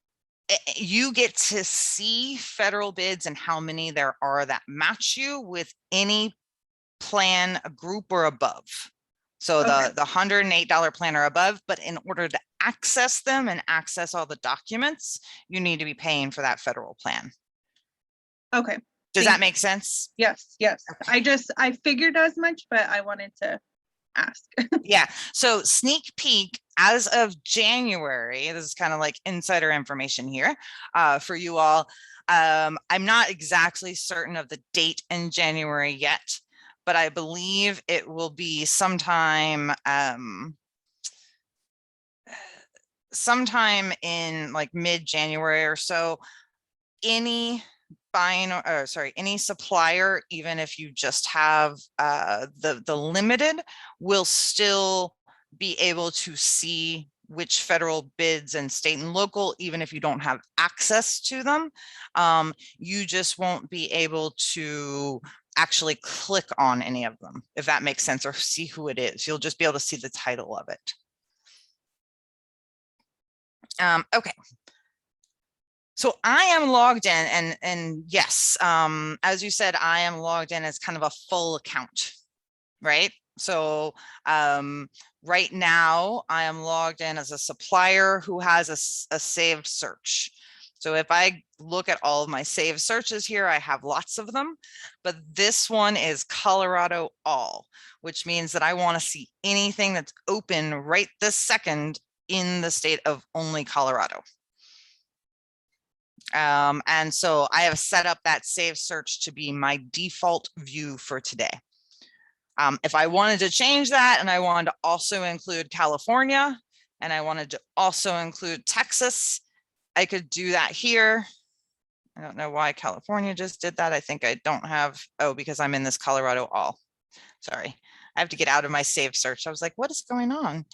you get to see federal bids and how many there are that match you with any plan, a group or above. So Okay. the $108 plan or above, but in order to access them and access all the documents, you need to be paying for that federal plan. Okay. Does Thank that you. make sense? Yes, yes. Okay. I figured as much, but I wanted to ask. Yeah. So sneak peek, as of January, this is kind of like insider information here for you all. I'm not exactly certain of the date in January yet, but I believe it will be sometime in like mid-January or so. Any any supplier, even if you just have the limited, will still be able to see which federal bids and state and local, even if you don't have access to them. You just won't be able to actually click on any of them, if that makes sense, or see who it is. You'll just be able to see the title of it. Okay. So I am logged in, and yes, as you said, I am logged in as kind of a full account, right? So right now I am logged in as a supplier who has a saved search. So if I look at all of my saved searches here, I have lots of them, but this one is Colorado all, which means that I want to see anything that's open right this second in the state of only Colorado. And so I have set up that save search to be my default view for today. If I wanted to change that and I wanted to also include California and I wanted to also include Texas, I could do that here. I don't know why California just did that. I think I don't have, oh, because I'm in this Colorado all. Sorry, I have to get out of my save search. I was like, what is going on?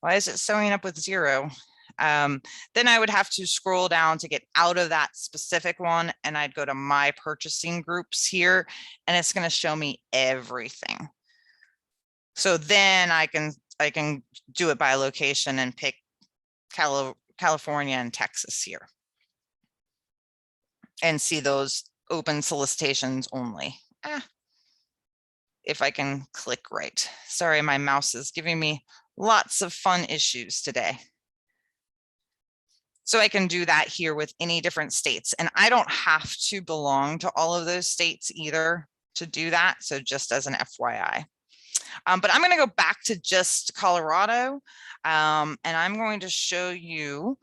Why is it showing up with 0? Then I would have to scroll down to get out of that specific one, and I'd go to my purchasing groups here, and it's going to show me everything. So then I can do it by location and pick California and Texas here and see those open solicitations only. If I can click right. Sorry, my mouse is giving me lots of fun issues today. So I can do that here with any different states. And I don't have to belong to all of those states either to do that. So just as an FYI. But I'm going to go back to just Colorado, and I'm going to show you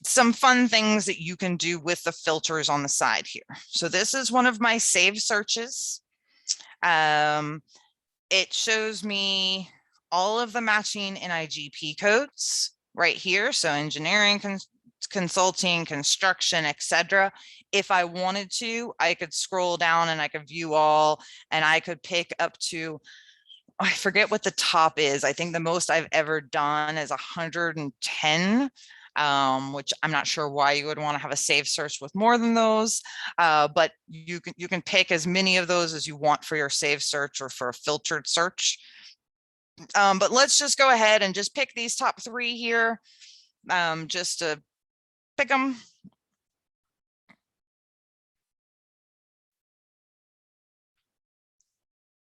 some fun things that you can do with the filters on the side here. So this is one of my saved searches. It shows me all of the matching NIGP codes right here. So engineering, consulting, construction, etc. If I wanted to, I could scroll down and I could view all, and I could pick up to, I forget what the top is. I think the most I've ever done is 110, which I'm not sure why you would want to have a saved search with more than those, but you can pick as many of those as you want for your saved search or for a filtered search. But let's just go ahead and just pick these top 3 here, just to pick them.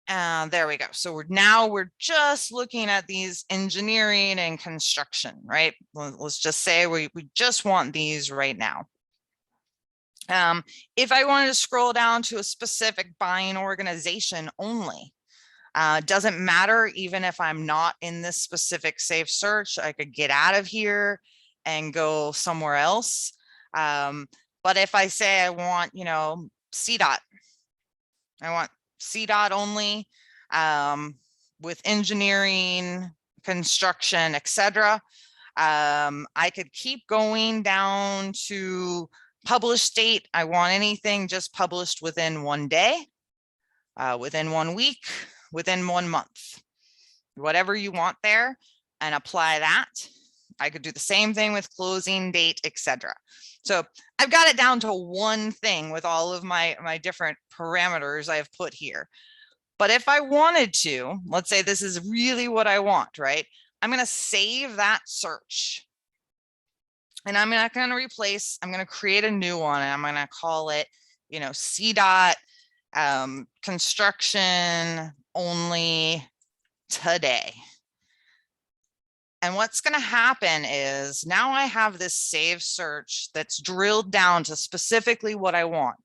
There we go. So we're just looking at these engineering and construction, right? Let's just say we just want these right now. If I wanted to scroll down to a specific buying organization only, doesn't matter even if I'm not in this specific safe search, I could get out of here and go somewhere else. But if I say I want, CDOT, I want CDOT only, with engineering, construction, etc. I could keep going down to published date. I want anything just published within 1 day, within 1 week, within 1 month, whatever you want there, and apply that. I could do the same thing with closing date, etc. So I've got it down to one thing with all of my different parameters I've put here. But if I wanted to, let's say this is really what I want, right? I'm going to save that search. And I'm not going to replace, I'm going to create a new one, and I'm going to call it, CDOT construction only today. And what's going to happen is now I have this save search that's drilled down to specifically what I want.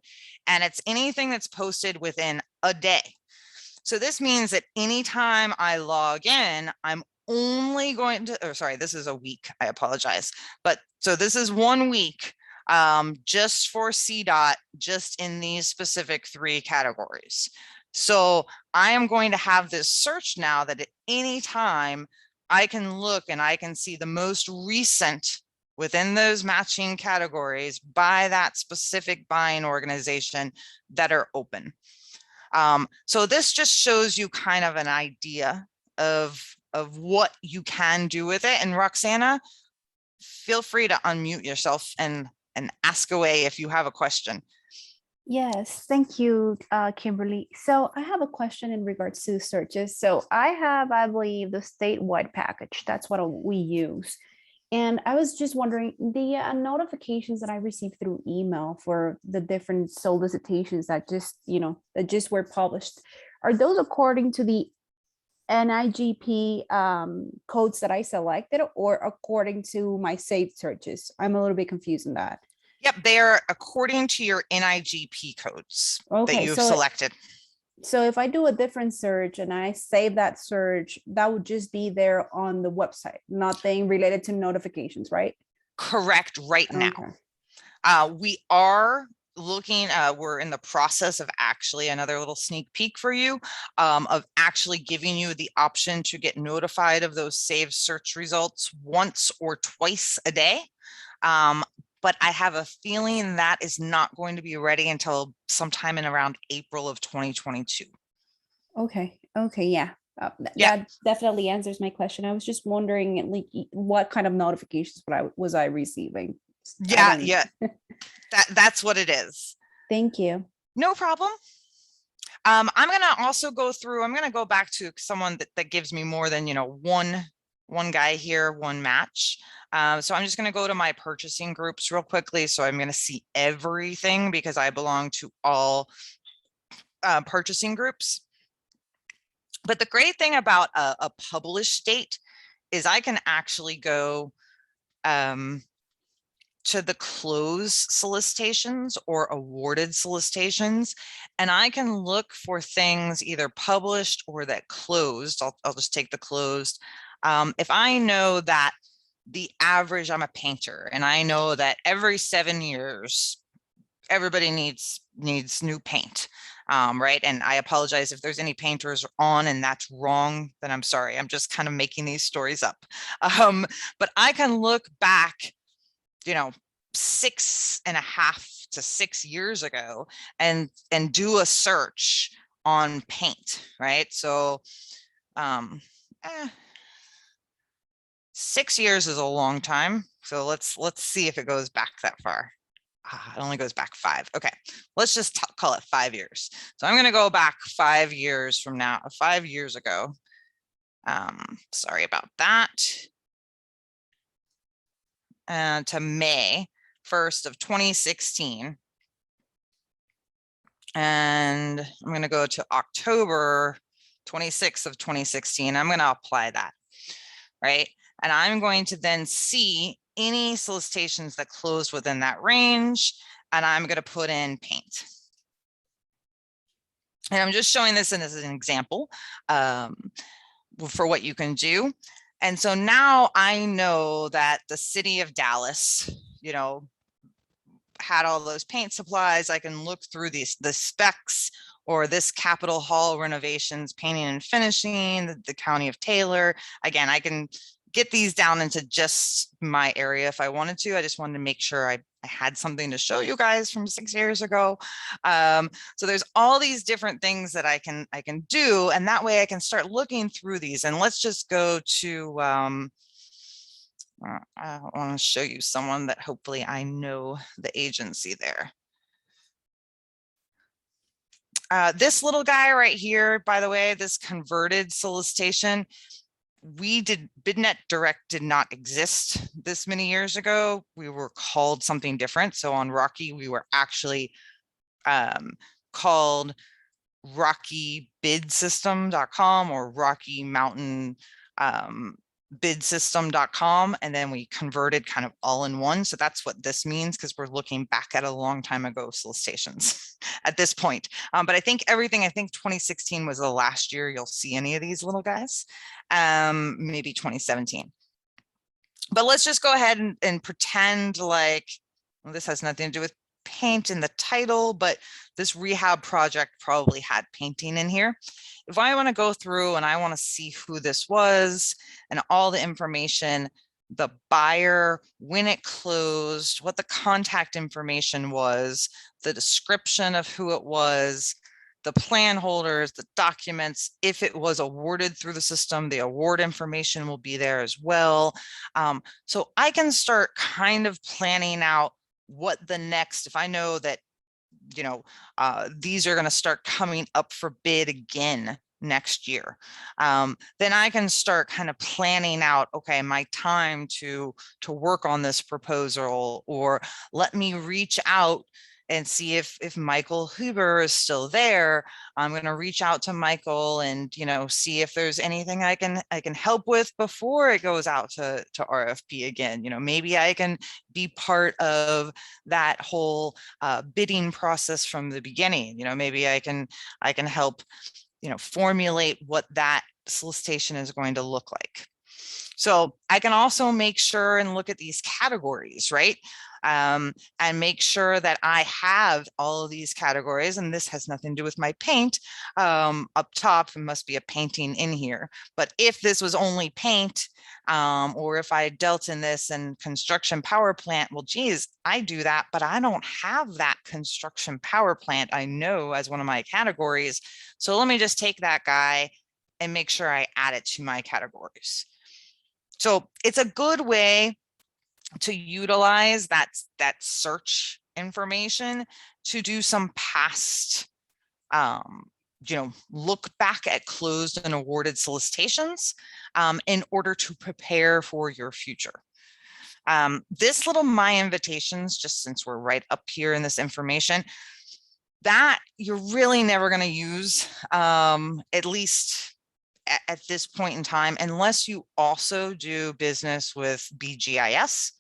And it's anything that's posted within a day. So this means that anytime I log in, I'm only going to, or sorry, this is a week, I apologize. But so this is 1 week just for CDOT, just in these specific 3 categories. So I am going to have this search now that at any time I can look and I can see the most recent within those matching categories by that specific buying organization that are open. So this just shows you kind of an idea of what you can do with it. And Roxana, feel free to unmute yourself and ask away if you have a question. Yes, thank you, Kimberly. So I have a question in regards to searches. So I have, I believe, the statewide package. That's what we use. And I was just wondering, the notifications that I received through email for the different solicitations that just were published, are those according to the NIGP codes that I selected, or according to my saved searches? I'm a little bit confused in that. Yep, they're according to your NIGP codes that you've selected. So if I do a different search and I save that search, that would just be there on the website, nothing related to notifications, right? Correct, right now. Okay. We are looking, we're in the process of actually another little sneak peek for you, of actually giving you the option to get notified of those saved search results once or twice a day. But I have a feeling that is not going to be ready until sometime in around April of 2022. Okay. Yeah. That definitely answers my question. I was just wondering, like, what kind of notifications was I receiving? Yeah. That's what it is. Thank you. No problem. I'm going to also go through, I'm going to go back to someone that gives me more than, one guy here, one match. So I'm just going to go to my purchasing groups real quickly. So I'm going to see everything because I belong to all purchasing groups. But the great thing about a published date is I can actually go to the closed solicitations or awarded solicitations, and I can look for things either published or that closed. I'll just take the closed. If I know that the average, I'm a painter, and I know that every 7 years, everybody needs new paint, right? And I apologize if there's any painters on and that's wrong, then I'm sorry. I'm just kind of making these stories up. But I can look back, 6.5 to 6 years ago and do a search on paint, right? So 6 years is a long time. So let's see if it goes back that far. It only goes back 5. Okay, let's just call it 5 years. So I'm going to go back 5 years from now, 5 years ago. Sorry about that. And to May 1st of 2016. And I'm going to go to October 26th of 2016. I'm going to apply that, right? And I'm going to then see any solicitations that closed within that range, and I'm going to put in paint. And I'm just showing this as an example for what you can do. And so now I know that the city of Dallas, had all those paint supplies. I can look through the specs, or this Capitol Hall renovations, painting and finishing, the county of Taylor. Again, I can get these down into just my area if I wanted to. I just wanted to make sure I had something to show you guys from 6 years ago. So there's all these different things that I can do, and that way I can start looking through these. And let's just go to, I want to show you someone that hopefully I know the agency there. This little guy right here, by the way, this converted solicitation, BidNet Direct did not exist this many years ago. We were called something different. So on Rocky, we were actually called RockyBidSystem.com or Rocky Mountain bidsystem.com, and then we converted kind of all in one. So that's what this means, because we're looking back at a long time ago solicitations at this point. But I think 2016 was the last year you'll see any of these little guys, maybe 2017. But let's just go ahead and pretend like, well, this has nothing to do with paint in the title, but this rehab project probably had painting in here. If I want to go through and I want to see who this was and all the information, the buyer, when it closed, what the contact information was, the description of who it was, the plan holders, the documents, if it was awarded through the system, the award information will be there as well. So I can start kind of planning out what the next, if I know that, these are going to start coming up for bid again next year, then I can start kind of planning out, okay, my time to work on this proposal, or let me reach out and see if Michael Huber is still there. I'm going to reach out to Michael and, see if there's anything I can help with before it goes out to RFP again. Maybe I can be part of that whole bidding process from the beginning. Maybe I can help, formulate what that solicitation is going to look like. So I can also make sure and look at these categories, right? And make sure that I have all of these categories, and this has nothing to do with my paint. Up top, there must be a painting in here. But if this was only paint, or if I dealt in this and construction power plant, well, geez, I do that, but I don't have that construction power plant I know as one of my categories. So let me just take that guy and make sure I add it to my categories. So it's a good way to utilize that search information to do some past, look back at closed and awarded solicitations in order to prepare for your future. This little My Invitations, just since we're right up here in this information, that you're really never going to use, at least at this point in time, unless you also do business with BGIS,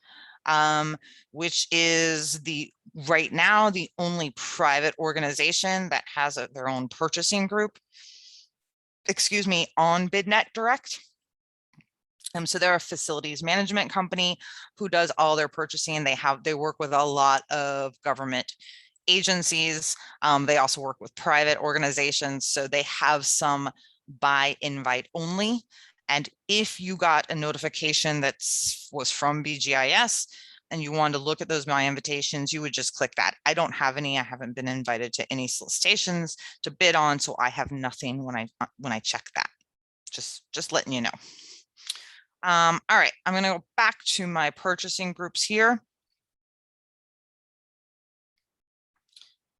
which is right now the only private organization that has their own purchasing group, excuse me, on BidNet Direct. So they're a facilities management company who does all their purchasing. They work with a lot of government agencies. They also work with private organizations. So they have some by invite only. And if you got a notification that was from BGIS and you wanted to look at those by invitations, you would just click that. I don't have any. I haven't been invited to any solicitations to bid on, so I have nothing when I check that. Just letting you know. All right, I'm going to go back to my purchasing groups here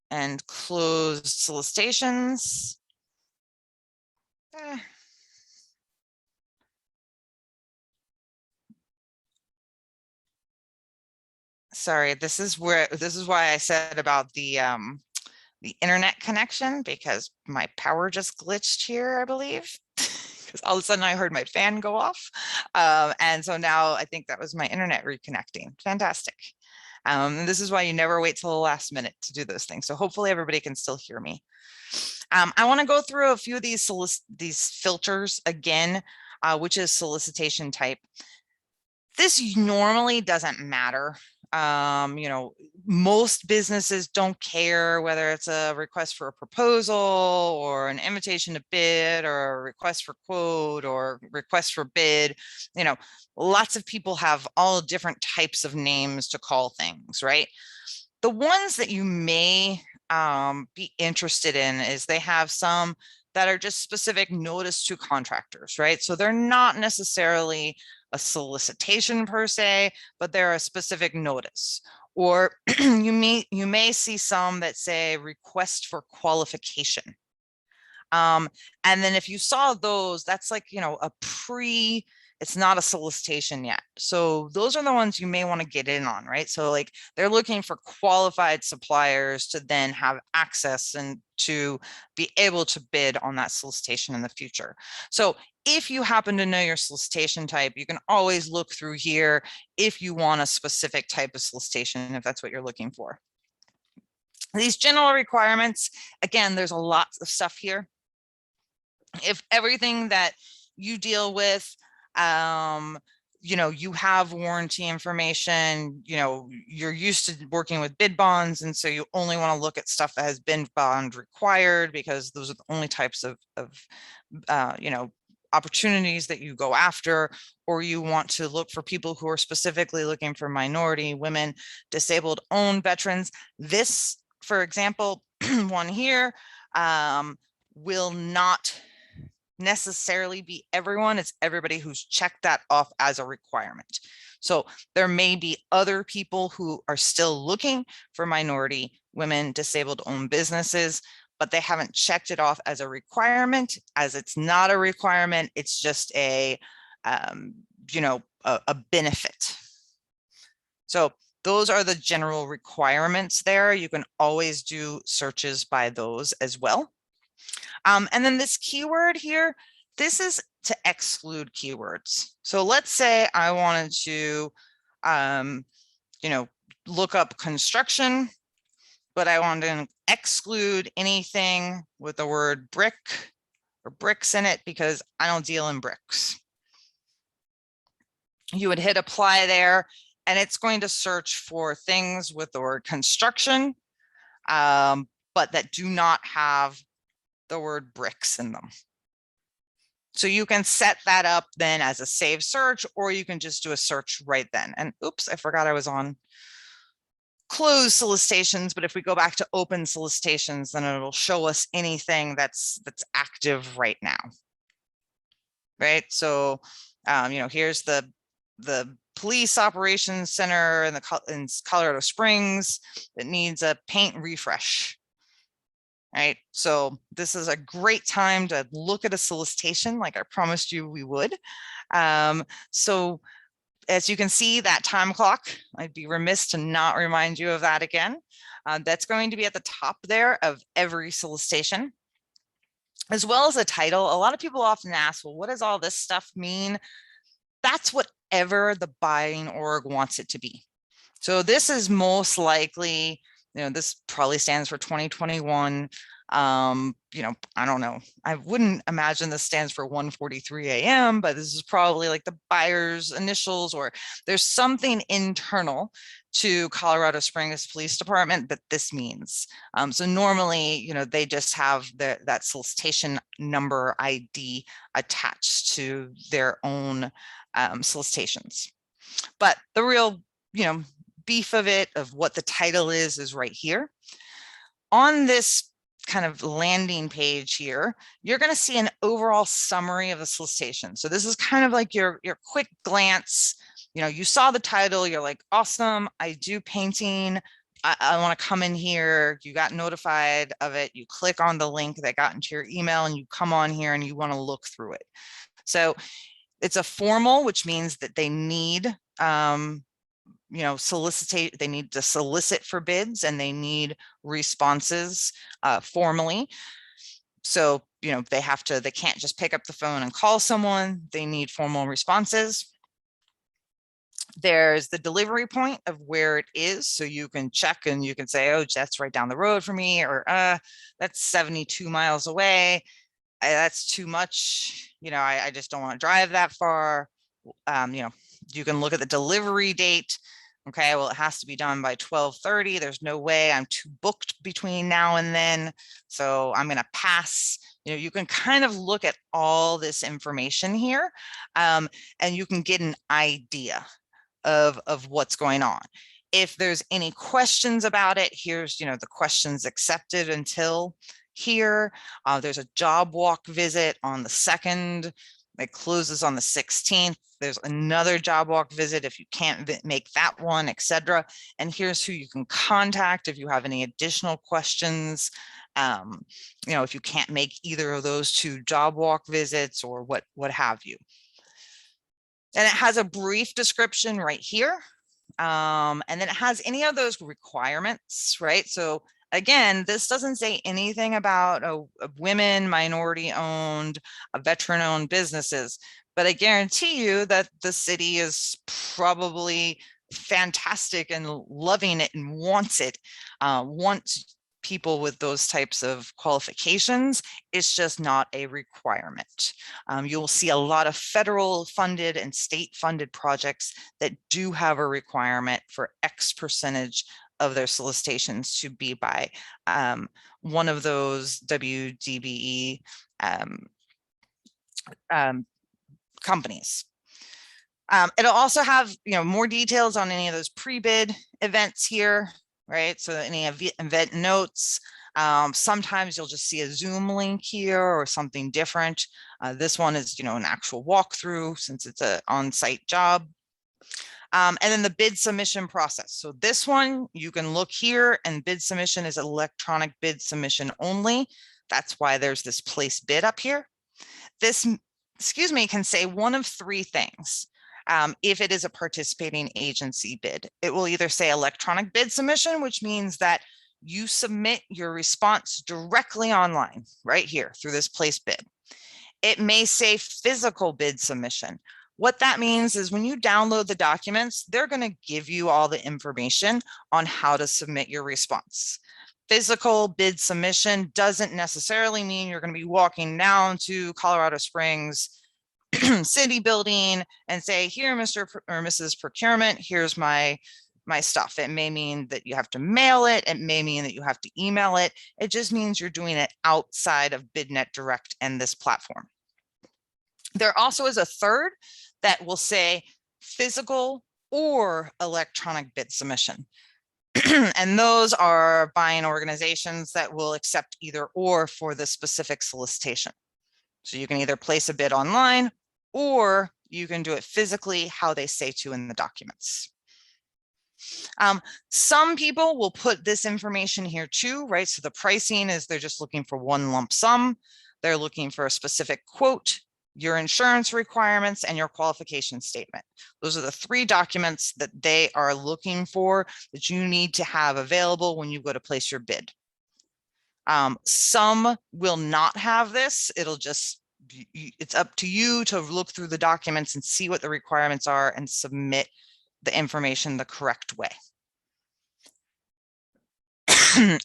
and close solicitations. Sorry, this is why I said about the internet connection, because my power just glitched here, I believe. Because all of a sudden I heard my fan go off. And so now I think that was my internet reconnecting. Fantastic. This is why you never wait till the last minute to do those things. So hopefully everybody can still hear me. I want to go through a few of these filters again, which is solicitation type. This normally doesn't matter. You know, most businesses don't care whether it's a request for a proposal or an invitation to bid or a request for quote or request for bid. You know, lots of people have all different types of names to call things, right? The ones that you may be interested in is they have some that are just specific notice to contractors, right? So they're not necessarily a solicitation per se, but they're a specific notice. Or you may see some that say request for qualification. And then if you saw those, that's like, you know, it's not a solicitation yet. So those are the ones you may want to get in on, right? So like they're looking for qualified suppliers to then have access and to be able to bid on that solicitation in the future. So if you happen to know your solicitation type, you can always look through here if you want a specific type of solicitation, if that's what you're looking for. These general requirements, again, there's a lot of stuff here. If everything that you deal with, you know, you have warranty information, you know, you're used to working with bid bonds, and so you only want to look at stuff that has bid bond required, because those are the only types of you know, opportunities that you go after, or you want to look for people who are specifically looking for minority, women, disabled, owned veterans. This, for example, one here will not necessarily be everyone. It's everybody who's checked that off as a requirement. So there may be other people who are still looking for minority, women, disabled owned businesses, but they haven't checked it off as a requirement. As it's not a requirement, it's just a you know, a benefit. So those are the general requirements there. You can always do searches by those as well. And then this keyword here, this is to exclude keywords. So let's say I wanted to, you know, look up construction, but I want to exclude anything with the word brick or bricks in it because I don't deal in bricks. You would hit apply there, and it's going to search for things with the word construction, but that do not have the word bricks in them. So you can set that up then as a save search, or you can just do a search right then. And oops, I forgot I was on closed solicitations, but if we go back to open solicitations, then it'll show us anything that's active right now. Right. So, you know, here's the police operations center in Colorado Springs that needs a paint refresh. Right. So this is a great time to look at a solicitation like I promised you we would. So as you can see, that time clock, I'd be remiss to not remind you of that again. That's going to be at the top there of every solicitation. as well as the title. A lot of people often ask, well, what does all this stuff mean? That's whatever the buying org wants it to be. So this is most likely, this probably stands for 2021. I don't know. I wouldn't imagine this stands for 1:43 a.m., but this is probably like the buyer's initials, or there's something internal to Colorado Springs Police Department that this means. So normally, they just have that solicitation number ID attached to their own solicitations. But the real, beef of it, of what the title is right here. On this kind of landing page here, you're going to see an overall summary of the solicitation. So this is kind of like your quick glance. You saw the title, you're like, awesome, I do painting. I want to come in here. You got notified of it. You click on the link that got into your email and you come on here and you want to look through it. So it's a formal, which means that they need, they need to solicit for bids and they need responses formally. So, they can't just pick up the phone and call someone. They need formal responses. There's the delivery point of where it is. So you can check and you can say, oh, that's right down the road for me, or that's 72 miles away. That's too much. I just don't want to drive that far. You can look at the delivery date. Okay, well, it has to be done by 12:30. There's no way, I'm too booked between now and then, so I'm going to pass. You can kind of look at all this information here, and you can get an idea of what's going on. If there's any questions about it, here's the questions accepted until here. There's a job walk visit on the 2nd. It closes on the 16th. There's another job walk visit if you can't make that one, etc. And here's who you can contact if you have any additional questions. If you can't make either of those 2 job walk visits or what have you. And it has a brief description right here. And then it has any of those requirements, right? So again, this doesn't say anything about women, minority-owned, veteran-owned businesses, but I guarantee you that the city is probably fantastic and loving it and wants it, wants people with those types of qualifications. It's just not a requirement. You'll see a lot of federal funded and state funded projects that do have a requirement for X percentage of their solicitations to be by one of those WDBE companies. It'll also have more details on any of those pre-bid events here, right? So any event notes. Sometimes you'll just see a Zoom link here or something different. This one is an actual walkthrough since it's an on-site job. And then the bid submission process. So this one, you can look here, and bid submission is electronic bid submission only. That's why there's this place bid up here. This, can say one of 3 things. If it is a participating agency bid, it will either say electronic bid submission, which means that you submit your response directly online, right here through this place bid. It may say physical bid submission. What that means is when you download the documents, they're going to give you all the information on how to submit your response. Physical bid submission doesn't necessarily mean you're going to be walking down to Colorado Springs city building and say, here, Mr. or Mrs. Procurement, here's my stuff. It may mean that you have to mail it. It may mean that you have to email it. It just means you're doing it outside of BidNet Direct and this platform. There also is a third that will say physical or electronic bid submission. And those are buying organizations that will accept either or for the specific solicitation. So you can either place a bid online or you can do it physically, how they say to in the documents. Some people will put this information here too, right? So the pricing is they're just looking for one lump sum. They're looking for a specific quote, your insurance requirements, and your qualification statement. Those are the 3 documents that they are looking for that you need to have available when you go to place your bid. Some will not have this. It'll just, it's up to you to look through the documents and see what the requirements are and submit the information the correct way.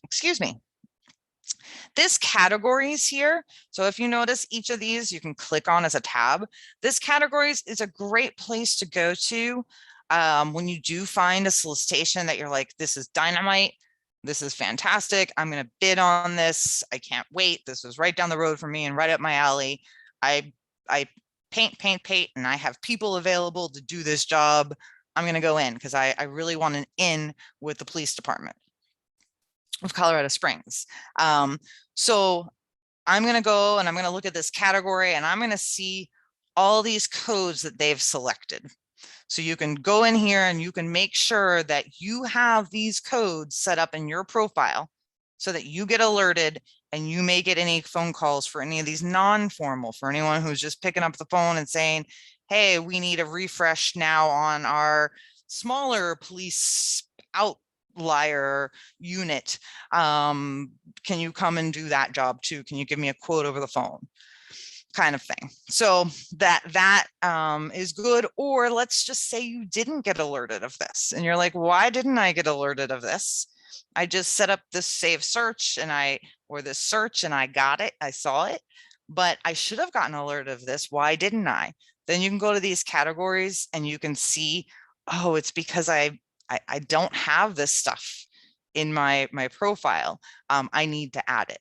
Excuse me. This categories here. So if you notice each of these, you can click on as a tab. This categories is a great place to go to when you do find a solicitation that you're like, this is dynamite. This is fantastic. I'm going to bid on this. I can't wait. This is right down the road for me and right up my alley. I paint, and I have people available to do this job. I'm going to go in because I really want an in with the police department of Colorado Springs. So I'm going to go and I'm going to look at this category and I'm going to see all these codes that they've selected. So you can go in here and you can make sure that you have these codes set up in your profile so that you get alerted and you may get any phone calls for any of these non-formal, for anyone who's just picking up the phone and saying, hey, we need a refresh now on our smaller police outlier unit. Can you come and do that job too? Can you give me a quote over the phone? Kind of thing. So that is good. Or let's just say you didn't get alerted of this and you're like, why didn't I get alerted of this? I just set up this save search and or this search and I got it. I saw it, but I should have gotten alerted of this. Why didn't I? Then you can go to these categories and you can see, oh, it's because I don't have this stuff in my profile. I need to add it.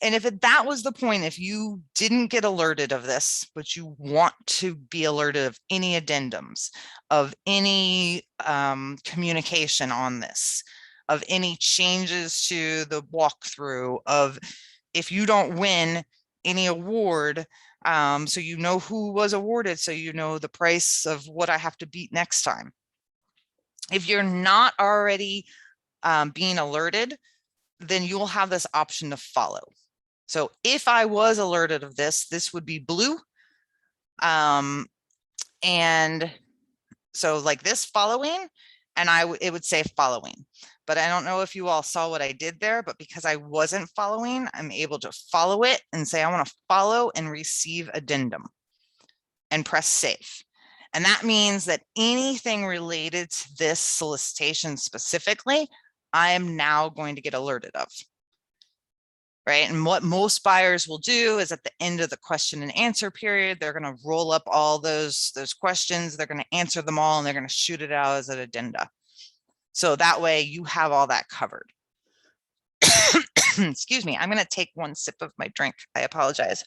And if that was the point, if you didn't get alerted of this, but you want to be alerted of any addendums, of any communication on this, of any changes to the walkthrough, of if you don't win any award, so you know who was awarded, so you know the price of what I have to beat next time. If you're not already being alerted, then you will have this option to follow. So if I was alerted of this, this would be blue. And so like this following, and it would say following, but I don't know if you all saw what I did there, but because I wasn't following, I'm able to follow it and say, I want to follow and receive addendum and press save. And that means that anything related to this solicitation specifically, I am now going to get alerted of. Right. And what most buyers will do is at the end of the question and answer period, they're going to roll up all those questions. They're going to answer them all and they're going to shoot it out as an addenda. So that way you have all that covered. Excuse me. I'm going to take one sip of my drink. I apologize.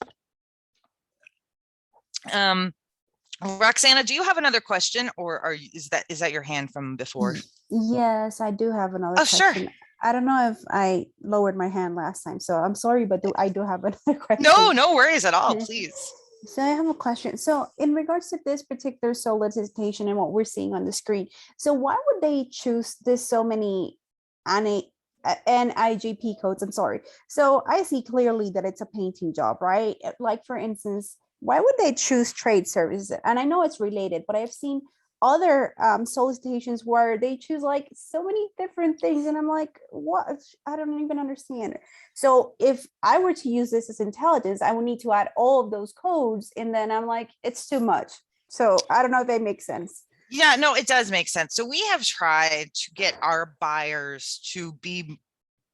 Roxana, do you have another question or is that your hand from before? Yes, I do have another question. Sure. I don't know if I lowered my hand last time, so I'm sorry, but I do have another question. No worries at all, please. So I have a question. So in regards to this particular solicitation and what we're seeing on the screen, so why would they choose this so many NIGP codes? I'm sorry. So I see clearly that it's a painting job, right? Like for instance, why would they choose trade services? And I know it's related, but I've seen other solicitations where they choose like so many different things and I'm like, what? I don't even understand it. So if I were to use this as intelligence, I would need to add all of those codes and then I'm like, it's too much. So I don't know if that makes sense. Yeah, no, it does make sense. So we have tried to get our buyers to be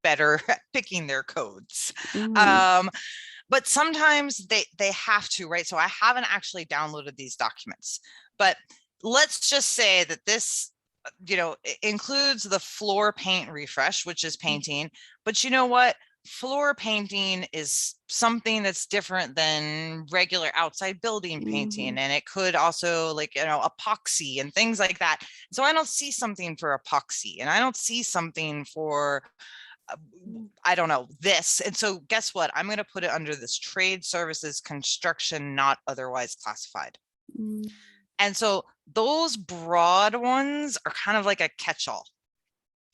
better at picking their codes. Mm-hmm. But sometimes they have to, right? So I haven't actually downloaded these documents, but let's just say that this, includes the floor paint refresh, which is painting. But you know what? Floor painting is something that's different than regular outside building painting. And it could also epoxy and things like that. So I don't see something for epoxy and I don't see something for, I don't know, this. And so guess what? I'm going to put it under this trade services construction, not otherwise classified. And so those broad ones are kind of like a catch-all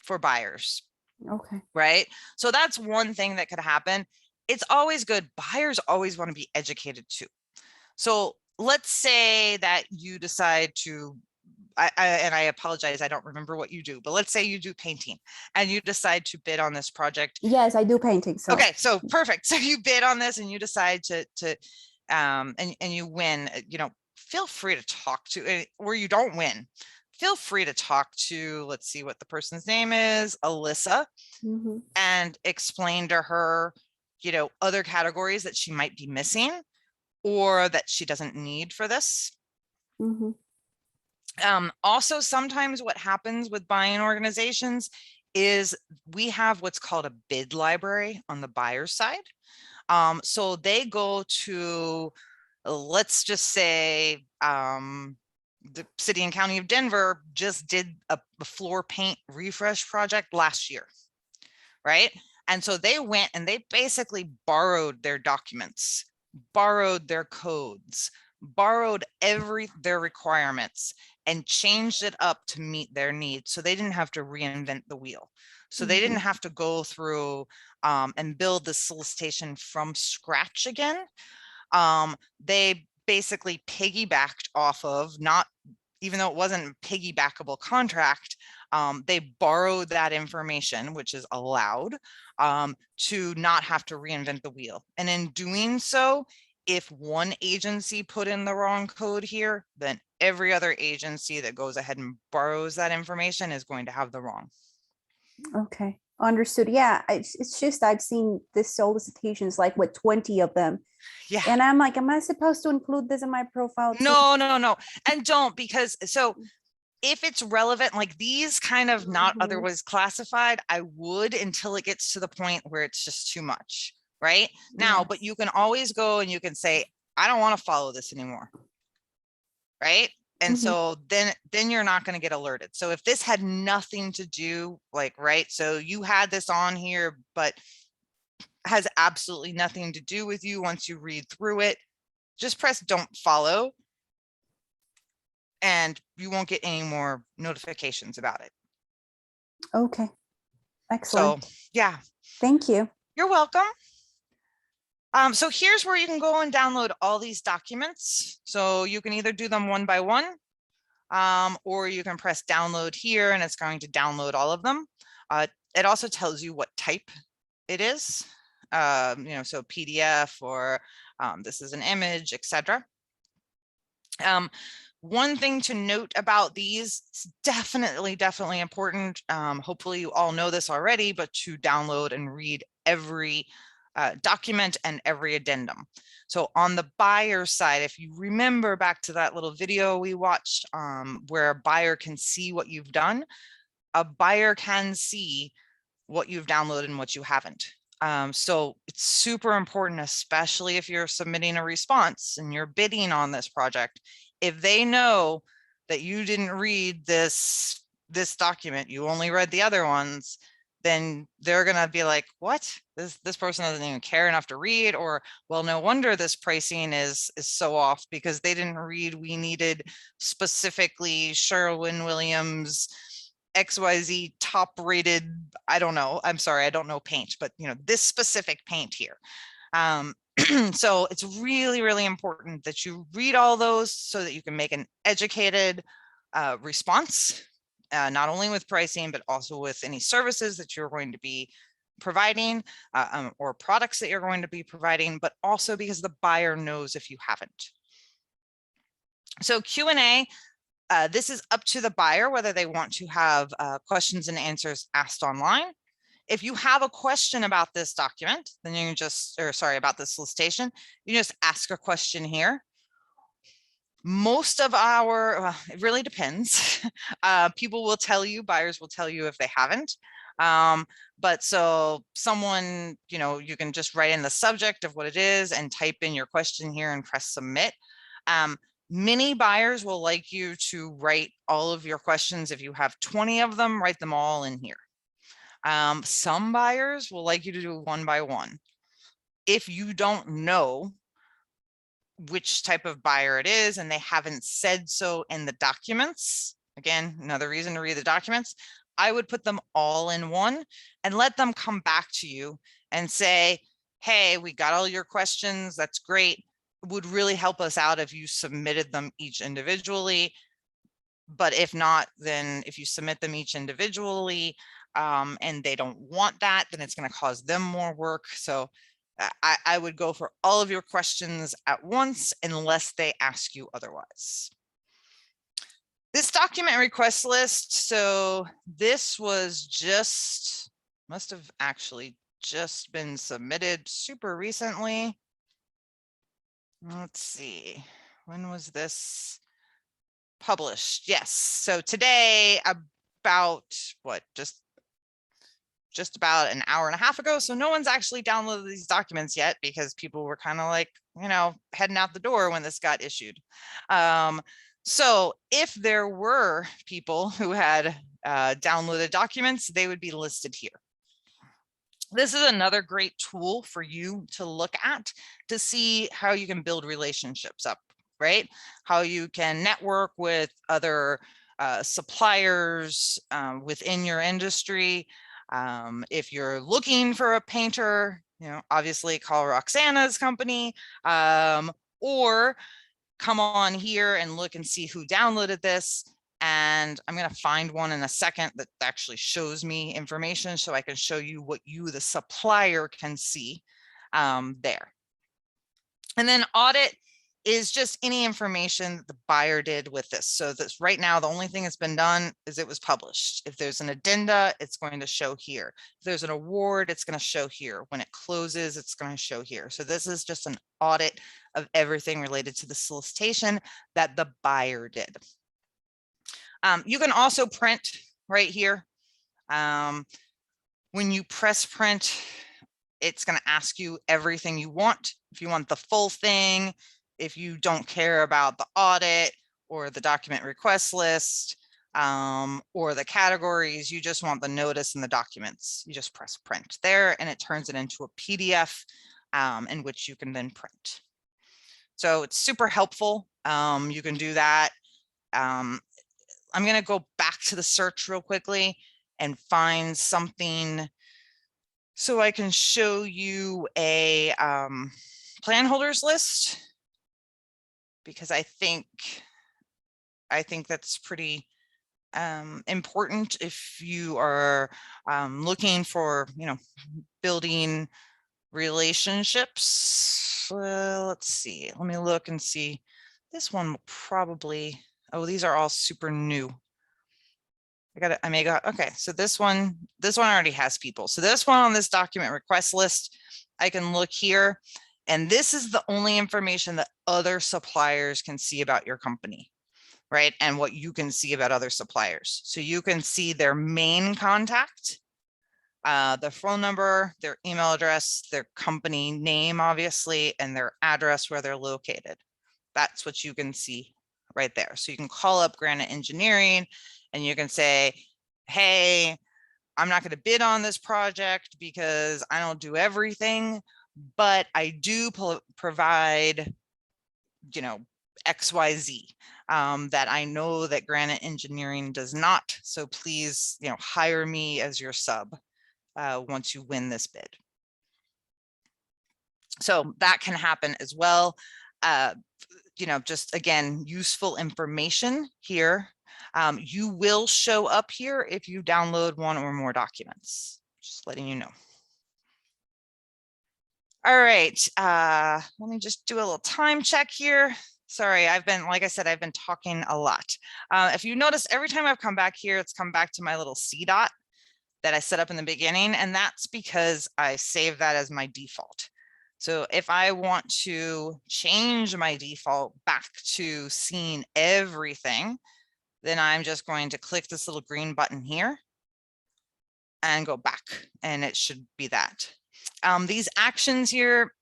for buyers. Okay. Right. So that's one thing that could happen. It's always good. Buyers always want to be educated too. So let's say that you decide to and I apologize, I don't remember what you do, but let's say you do painting and you decide to bid on this project. Yes, I do painting. So Okay, so perfect. So you bid on this and you decide to and you win, feel free to talk to, or you don't win. Feel free to talk to, let's see what the person's name is, Alyssa, mhm. and explain to her, other categories that she might be missing or that she doesn't need for this. Mhm. Also, sometimes what happens with buying organizations is we have what's called a bid library on the buyer side. So they go to, let's just say, the city and county of Denver just did a floor paint refresh project last year, right? And so they went and they basically borrowed their documents, borrowed their codes, borrowed their requirements and changed it up to meet their needs. So they didn't have to reinvent the wheel. So they didn't have to go through and build the solicitation from scratch again. They basically piggybacked off of, not even though it wasn't a piggybackable contract, they borrowed that information, which is allowed, to not have to reinvent the wheel. And in doing so, if one agency put in the wrong code here, then every other agency that goes ahead and borrows that information is going to have the wrong. Okay, understood. Yeah, it's just I've seen this solicitations like with 20 of them. Yeah. And I'm like, am I supposed to include this in my profile too? No. And don't, because so if it's relevant, like these kind of not Mhm. otherwise classified, I would until it gets to the point where it's just too much, right? Now, but you can always go and you can say, I don't want to follow this anymore, right? And Mhm. so then you're not going to get alerted. So if this had nothing to do, like, right, so you had this on here, but has absolutely nothing to do with you, once you read through it, just press don't follow and you won't get any more notifications about it. Okay, excellent. So yeah, Thank you. you're welcome. So here's where you can go and download all these documents. So you can either do them one by one, or you can press download here and it's going to download all of them. It also tells you what type it is, so PDF or this is an image, etc. One thing to note about these, it's definitely important. Hopefully you all know this already, but to download and read every document and every addendum. So on the buyer side, if you remember back to that little video we watched, where a buyer can see what you've done, a buyer can see what you've downloaded and what you haven't. So it's super important, especially if you're submitting a response and you're bidding on this project. If they know that you didn't read this document, you only read the other ones, then they're gonna be like, what? This person doesn't even care enough to read, or, well, no wonder this pricing is so off because they didn't read. We needed specifically Sherwin-Williams XYZ top rated, I don't know, I'm sorry, I don't know paint, but this specific paint here. So it's really important that you read all those so that you can make an educated response, not only with pricing, but also with any services that you're going to be providing, or products that you're going to be providing, but also because the buyer knows if you haven't. So Q&A, this is up to the buyer whether they want to have questions and answers asked online. If you have a question about this document, then you can just, or sorry, about this solicitation, you just ask a question here. Most of our, it really depends. People will tell you, buyers will tell you if they haven't. But so someone, you can just write in the subject of what it is and type in your question here and press submit. Many buyers will like you to write all of your questions. If you have 20 of them, write them all in here. Some buyers will like you to do one by one. If you don't know which type of buyer it is and they haven't said so in the documents, again, another reason to read the documents, I would put them all in one and let them come back to you and say, hey, we got all your questions. That's great. It would really help us out if you submitted them each individually. But if not, then if you submit them each individually and they don't want that, then it's going to cause them more work. So I would go for all of your questions at once unless they ask you otherwise. This document request list, so this was just, must have actually just been submitted super recently. Let's see, when was this published? Yes, so today, about what, just about an hour and a half ago. So no one's actually downloaded these documents yet because people were kind of like, you know, heading out the door when this got issued. So if there were people who had downloaded documents, they would be listed here. This is another great tool for you to look at to see how you can build relationships up, right? How you can network with other suppliers within your industry. If you're looking for a painter, you know, obviously call Roxana's company, or come on here and look and see who downloaded this. And I'm going to find one in a second that actually shows me information so I can show you what you, the supplier, can see there. And then audit is just any information that the buyer did with this. So that's right now, the only thing that's been done is it was published. If there's an addenda, it's going to show here. If there's an award, it's going to show here. When it closes, it's going to show here. So this is just an audit of everything related to the solicitation that the buyer did. You can also print right here. When you press print, it's going to ask you everything you want. If you want the full thing, if you don't care about the audit or the document request list or the categories, you just want the notice and the documents, you just press print there and it turns it into a PDF in which you can then print. So it's super helpful. You can do that. I'm going to go back to the search real quickly and find something so I can show you a plan holders list, because I think that's pretty important if you are looking for, you know, building relationships. Let's see, let me look and see. This one will probably, oh, these are all super new. I may go, okay, so this one already has people. So this one on this document request list, I can look here, and this is the only information that other suppliers can see about your company, right? And what you can see about other suppliers. So you can see their main contact, their phone number, their email address, their company name, obviously, and their address where they're located. That's what you can see right there. So you can call up Granite Engineering and you can say, hey, I'm not going to bid on this project because I don't do everything, but I do provide, you know, XYZ that I know that Granite Engineering does not. So please, you know, hire me as your sub once you win this bid. So that can happen as well. You know, just again, useful information here. You will show up here if you download one or more documents, just letting you know. All right, let me just do a little time check here. Sorry, I've been, like I said, I've been talking a lot. If you notice, every time I've come back here, it's come back to my little C dot that I set up in the beginning, and that's because I save that as my default. So if I want to change my default back to seeing everything, then I'm just going to click this little green button here and go back, and it should be that. These actions here,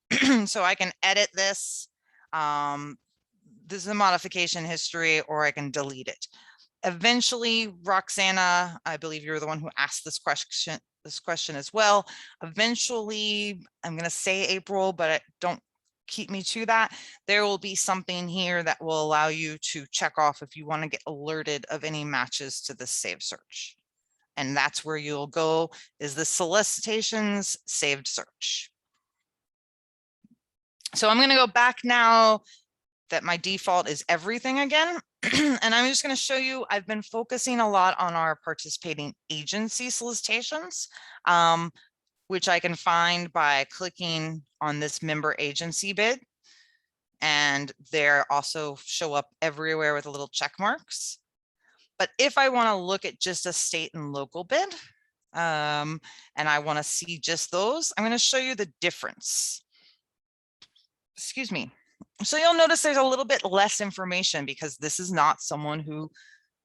so I can edit this. This is a modification history, or I can delete it. Eventually, Roxana, I believe you're the one who asked this question as well. Eventually, I'm going to say April, but don't keep me to that. There will be something here that will allow you to check off if you want to get alerted of any matches to this saved search. And that's where you'll go, is the solicitations saved search. So I'm going to go back now that my default is everything again. And I'm just going to show you, I've been focusing a lot on our participating agency solicitations, which I can find by clicking on this member agency bid. And they're also show up everywhere with little check marks. But if I want to look at just a state and local bid, and I want to see just those, I'm going to show you the difference. Excuse me. So you'll notice there's a little bit less information because this is not someone who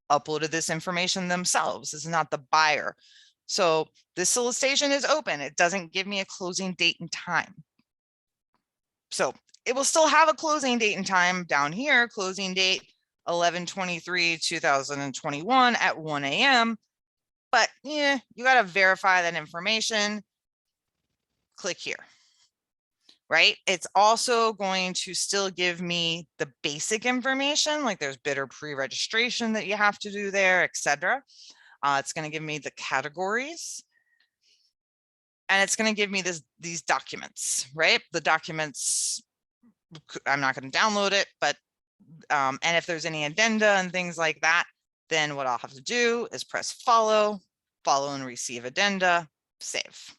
uploaded this information themselves. This is not the buyer. So this solicitation is open. It doesn't give me a closing date and time. So it will still have a closing date and time down here, closing date 11/23/2021 at 1 a.m. But yeah, you got to verify that information. Click here. Right? It's also going to still give me the basic information, like there's bidder pre-registration that you have to do there, etc. It's going to give me the categories. And it's going to give me these documents, right? The documents, I'm not going to download it, but and if there's any addenda and things like that, then what I'll have to do is press follow and receive addenda, save.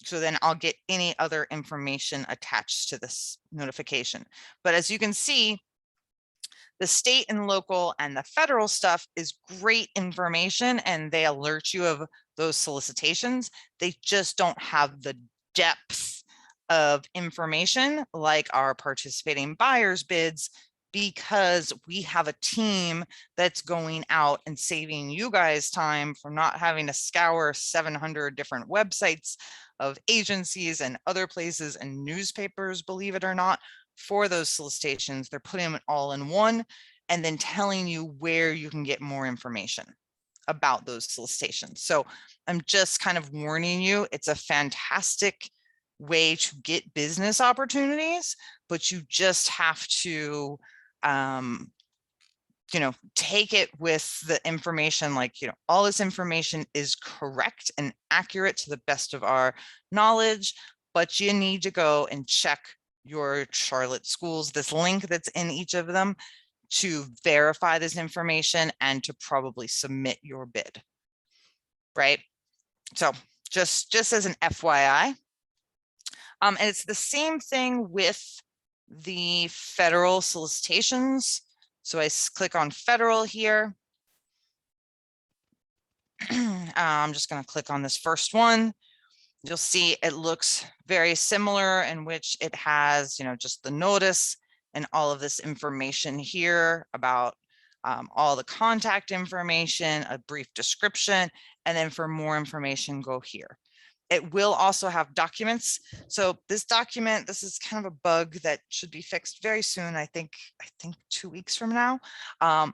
So then I'll get any other information attached to this notification. But as you can see, the state and local and the federal stuff is great information and they alert you of those solicitations. They just don't have the depth of information like our participating buyers bids, because we have a team that's going out and saving you guys time from not having to scour 700 different websites of agencies and other places and newspapers, believe it or not, for those solicitations. They're putting them all in one and then telling you where you can get more information about those solicitations. So I'm just kind of warning you, it's a fantastic way to get business opportunities, but you just have to take it with the information, like, all this information is correct and accurate to the best of our knowledge, but you need to go and check your Charlotte schools, this link that's in each of them, to verify this information and to probably submit your bid, right? So just as an FYI, and it's the same thing with the federal solicitations. So I click on federal here. I'm just going to click on this first one. You'll see it looks very similar, in which it has, just the notice and all of this information here about all the contact information, a brief description, and then for more information, go here. It will also have documents. So this document, this is kind of a bug that should be fixed very soon. I think 2 weeks from now. I'm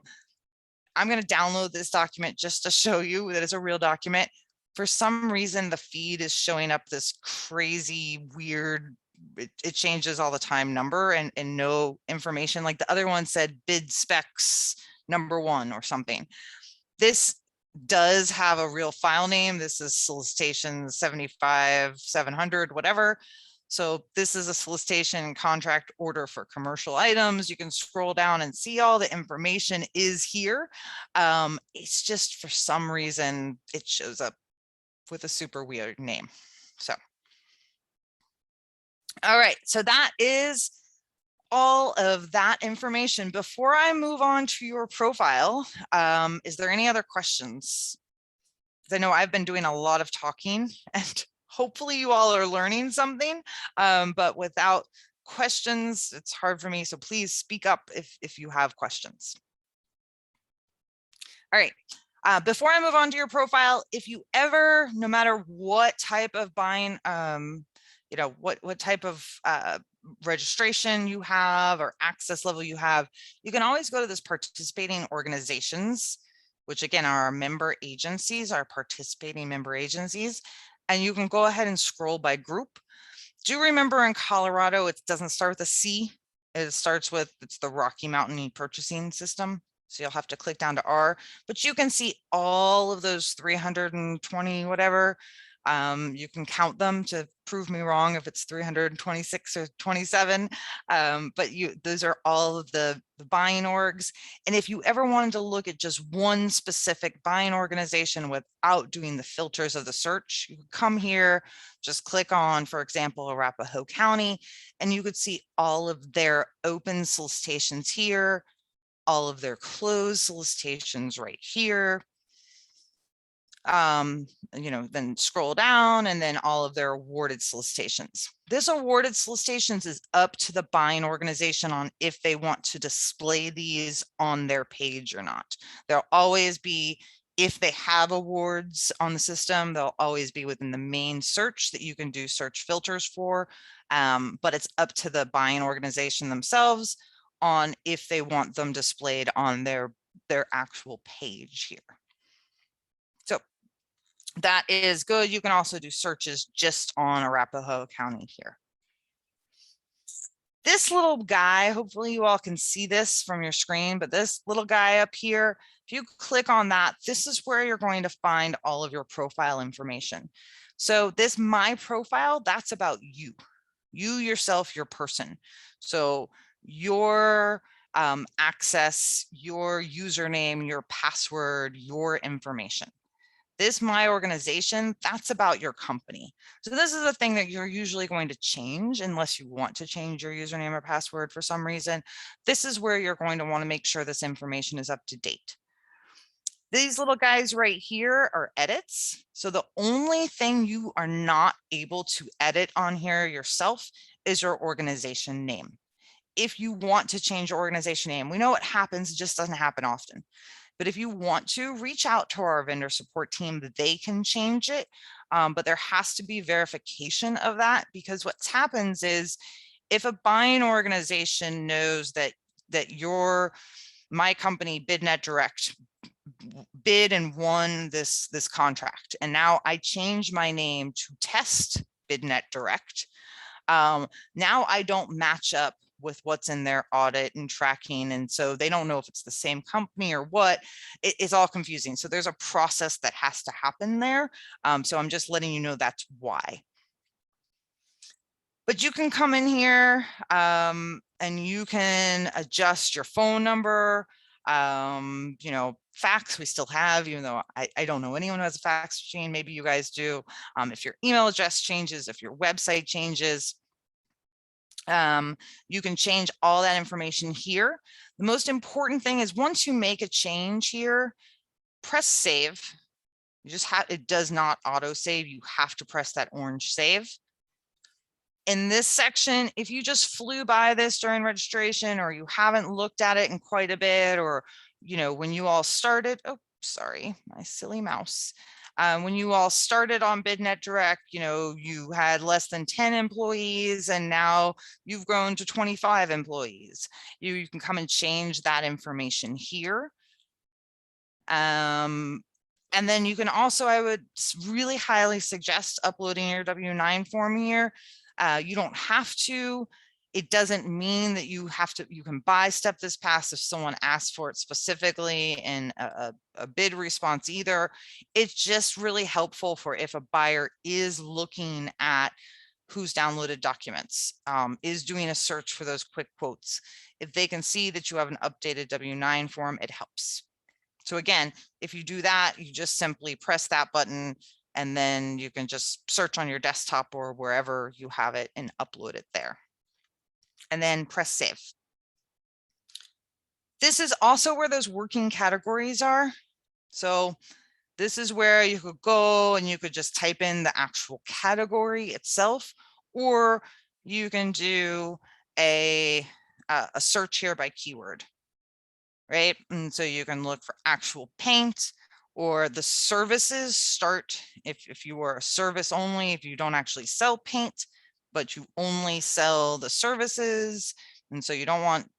going to download this document just to show you that it's a real document. For some reason, the feed is showing up this crazy, weird, it changes all the time number and no information. Like the other one said bid specs #1 or something. This does have a real file name. This is solicitation 75/700, whatever. So this is a solicitation contract order for commercial items. You can scroll down and see all the information is here. It's just for some reason it shows up with a super weird name. So, all right, so that is all of that information. Before I move on to your profile, is there any other questions? I know I've been doing a lot of talking and hopefully you all are learning something, but without questions, it's hard for me. So please speak up if you have questions. All right. Before I move on to your profile, if you ever, no matter what type of buying, what type of registration you have or access level you have, you can always go to this participating organizations, which again are our member agencies, our participating member agencies, and you can go ahead and scroll by group. Do remember in Colorado, it doesn't start with a C. It starts with, it's the Rocky Mountain Purchasing System. So you'll have to click down to R, but you can see all of those 320, whatever. You can count them to prove me wrong if it's 326 or 27. But those are all of the buying orgs. And if you ever wanted to look at just one specific buying organization without doing the filters of the search, you could come here, just click on, for example, Arapahoe County, and you could see all of their open solicitations here, all of their closed solicitations right here. Then scroll down and then all of their awarded solicitations. This awarded solicitations is up to the buying organization on if they want to display these on their page or not. There'll always be, if they have awards on the system, they'll always be within the main search that you can do search filters for. But it's up to the buying organization themselves on if they want them displayed on their actual page here. So that is good. You can also do searches just on Arapahoe County here. This little guy, hopefully you all can see this from your screen, but this little guy up here, if you click on that, this is where you're going to find all of your profile information. So this My Profile, that's about you yourself, your person. So your access, your username, your password, your information. This My Organization, that's about your company. So this is the thing that you're usually going to change unless you want to change your username or password for some reason. This is where you're going to want to make sure this information is up to date. These little guys right here are edits. So the only thing you are not able to edit on here yourself is your organization name. If you want to change your organization name, we know it happens, it just doesn't happen often. But if you want to, reach out to our vendor support team, that they can change it. But there has to be verification of that, because what happens is if a buying organization knows that my company, BidNet Direct, bid and won this contract, and now I change my name to Test BidNet Direct, now I don't match up with what's in their audit and tracking. And so they don't know if it's the same company or what. It's all confusing. So there's a process that has to happen there. So I'm just letting you know that's why. But you can come in here and you can adjust your phone number. Fax we still have, even though I don't know anyone who has a fax machine. Maybe you guys do. If your email address changes, if your website changes, you can change all that information here. The most important thing is once you make a change here, press save. You just have, it does not auto save. You have to press that orange save. In this section, if you just flew by this during registration, or you haven't looked at it in quite a bit, or when you all started, oh, sorry, my silly mouse. When you all started on BidNet Direct, you had less than 10 employees, and now you've grown to 25 employees. You can come and change that information here. And then you can also, I would really highly suggest uploading your W-9 form here. You don't have to. It doesn't mean that you have to. You can buy Step This Pass if someone asks for it specifically in a bid response either. It's just really helpful for if a buyer is looking at who's downloaded documents, is doing a search for those quick quotes. If they can see that you have an updated W-9 form, it helps. So again, if you do that, you just simply press that button, and then you can just search on your desktop or wherever you have it and upload it there. And then press save. This is also where those working categories are. So this is where you could go and you could just type in the actual category itself, or you can do a search here by keyword, right? And so you can look for actual paint, or the services start if you are a service only, if you don't actually sell paint, but you only sell the services. And so you don't want,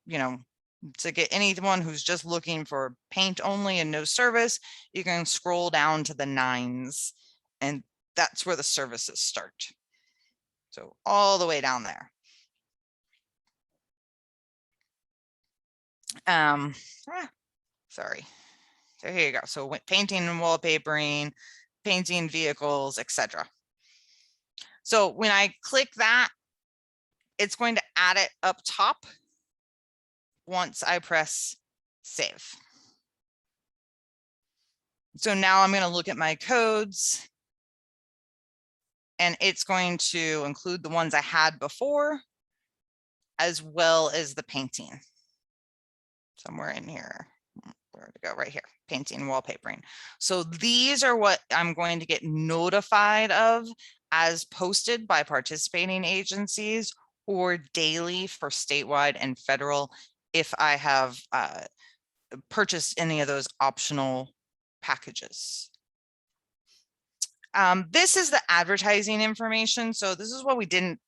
to get anyone who's just looking for paint only and no service, you can scroll down to the 9s, and that's where the services start. So all the way down there. Sorry. So here you go. So painting and wallpapering, painting vehicles, etc. So when I click that, it's going to add it up top once I press save. So now I'm going to look at my codes, and it's going to include the ones I had before, as well as the painting. Somewhere in here, where to go? Right here, painting, wallpapering. So these are what I'm going to get notified of as posted by participating agencies, or daily for statewide and federal if I have purchased any of those optional packages. This is the advertising information. So this is what we didn't,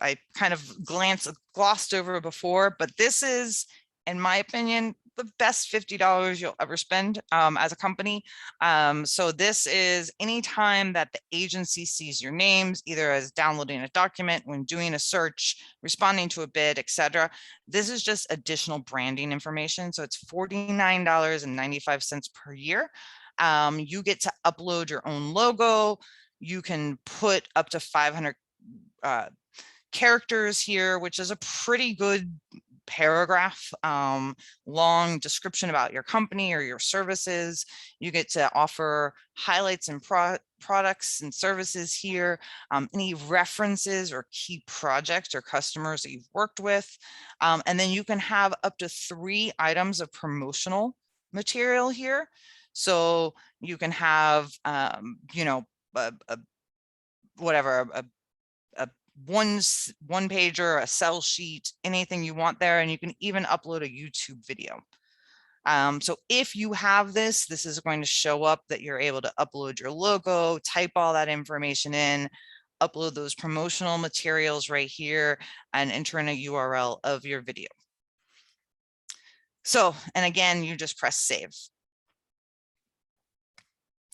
I kind of glossed over before, but this is, in my opinion, the best $50 you'll ever spend as a company. So this is anytime that the agency sees your names, either as downloading a document, when doing a search, responding to a bid, etc. This is just additional branding information. So it's $49.95 per year. You get to upload your own logo. You can put up to 500 characters here, which is a pretty good paragraph, long description about your company or your services. You get to offer highlights and products and services here, any references or key projects or customers that you've worked with. And then you can have up to 3 items of promotional material here. So you can have, you know, whatever, a one pager, a sell sheet, anything you want there, and you can even upload a YouTube video. So if you have this, this is going to show up that you're able to upload your logo, type all that information in, upload those promotional materials right here, and enter in a URL of your video. So, and again, you just press save.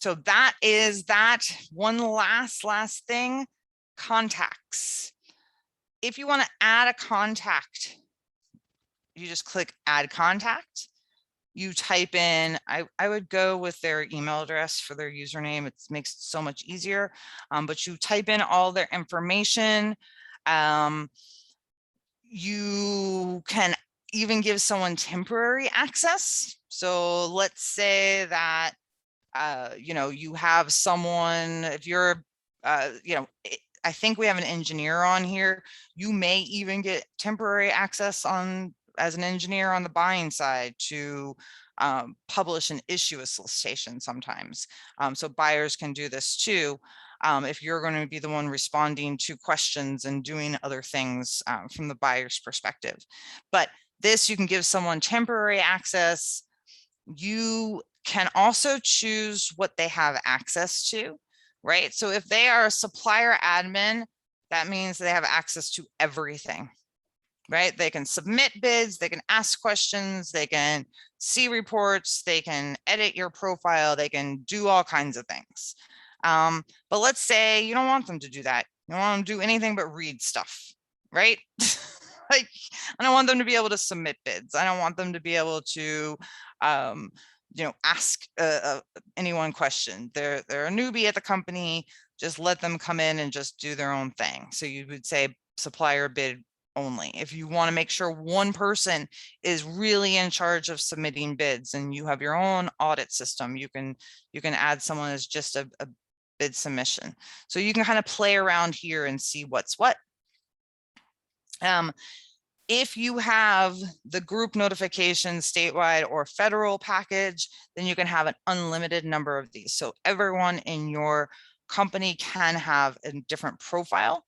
So that is that. One last thing, contacts. If you want to add a contact, you just click add contact. You type in, I would go with their email address for their username. It makes it so much easier. But you type in all their information. You can even give someone temporary access. So let's say that you know, you have someone, if you're, you know, I think we have an engineer on here. You may even get temporary access on as an engineer on the buying side to publish and issue a solicitation sometimes. So buyers can do this too. If you're going to be the one responding to questions and doing other things from the buyer's perspective. But this, you can give someone temporary access. You can also choose what they have access to, right? So if they are a supplier admin, that means they have access to everything, right? They can submit bids, they can ask questions, they can see reports, they can edit your profile, they can do all kinds of things. But let's say you don't want them to do that. You don't want them to do anything but read stuff, right? Like, I don't want them to be able to submit bids. I don't want them to be able to, you know, ask anyone question. They're a newbie at the company. Just let them come in and just do their own thing. So you would say supplier bid only. If you want to make sure one person is really in charge of submitting bids and you have your own audit system, you can add someone as just a bid submission. So you can kind of play around here and see what's what. If you have the group notification statewide or federal package, then you can have an unlimited number of these. So everyone in your company can have a different profile.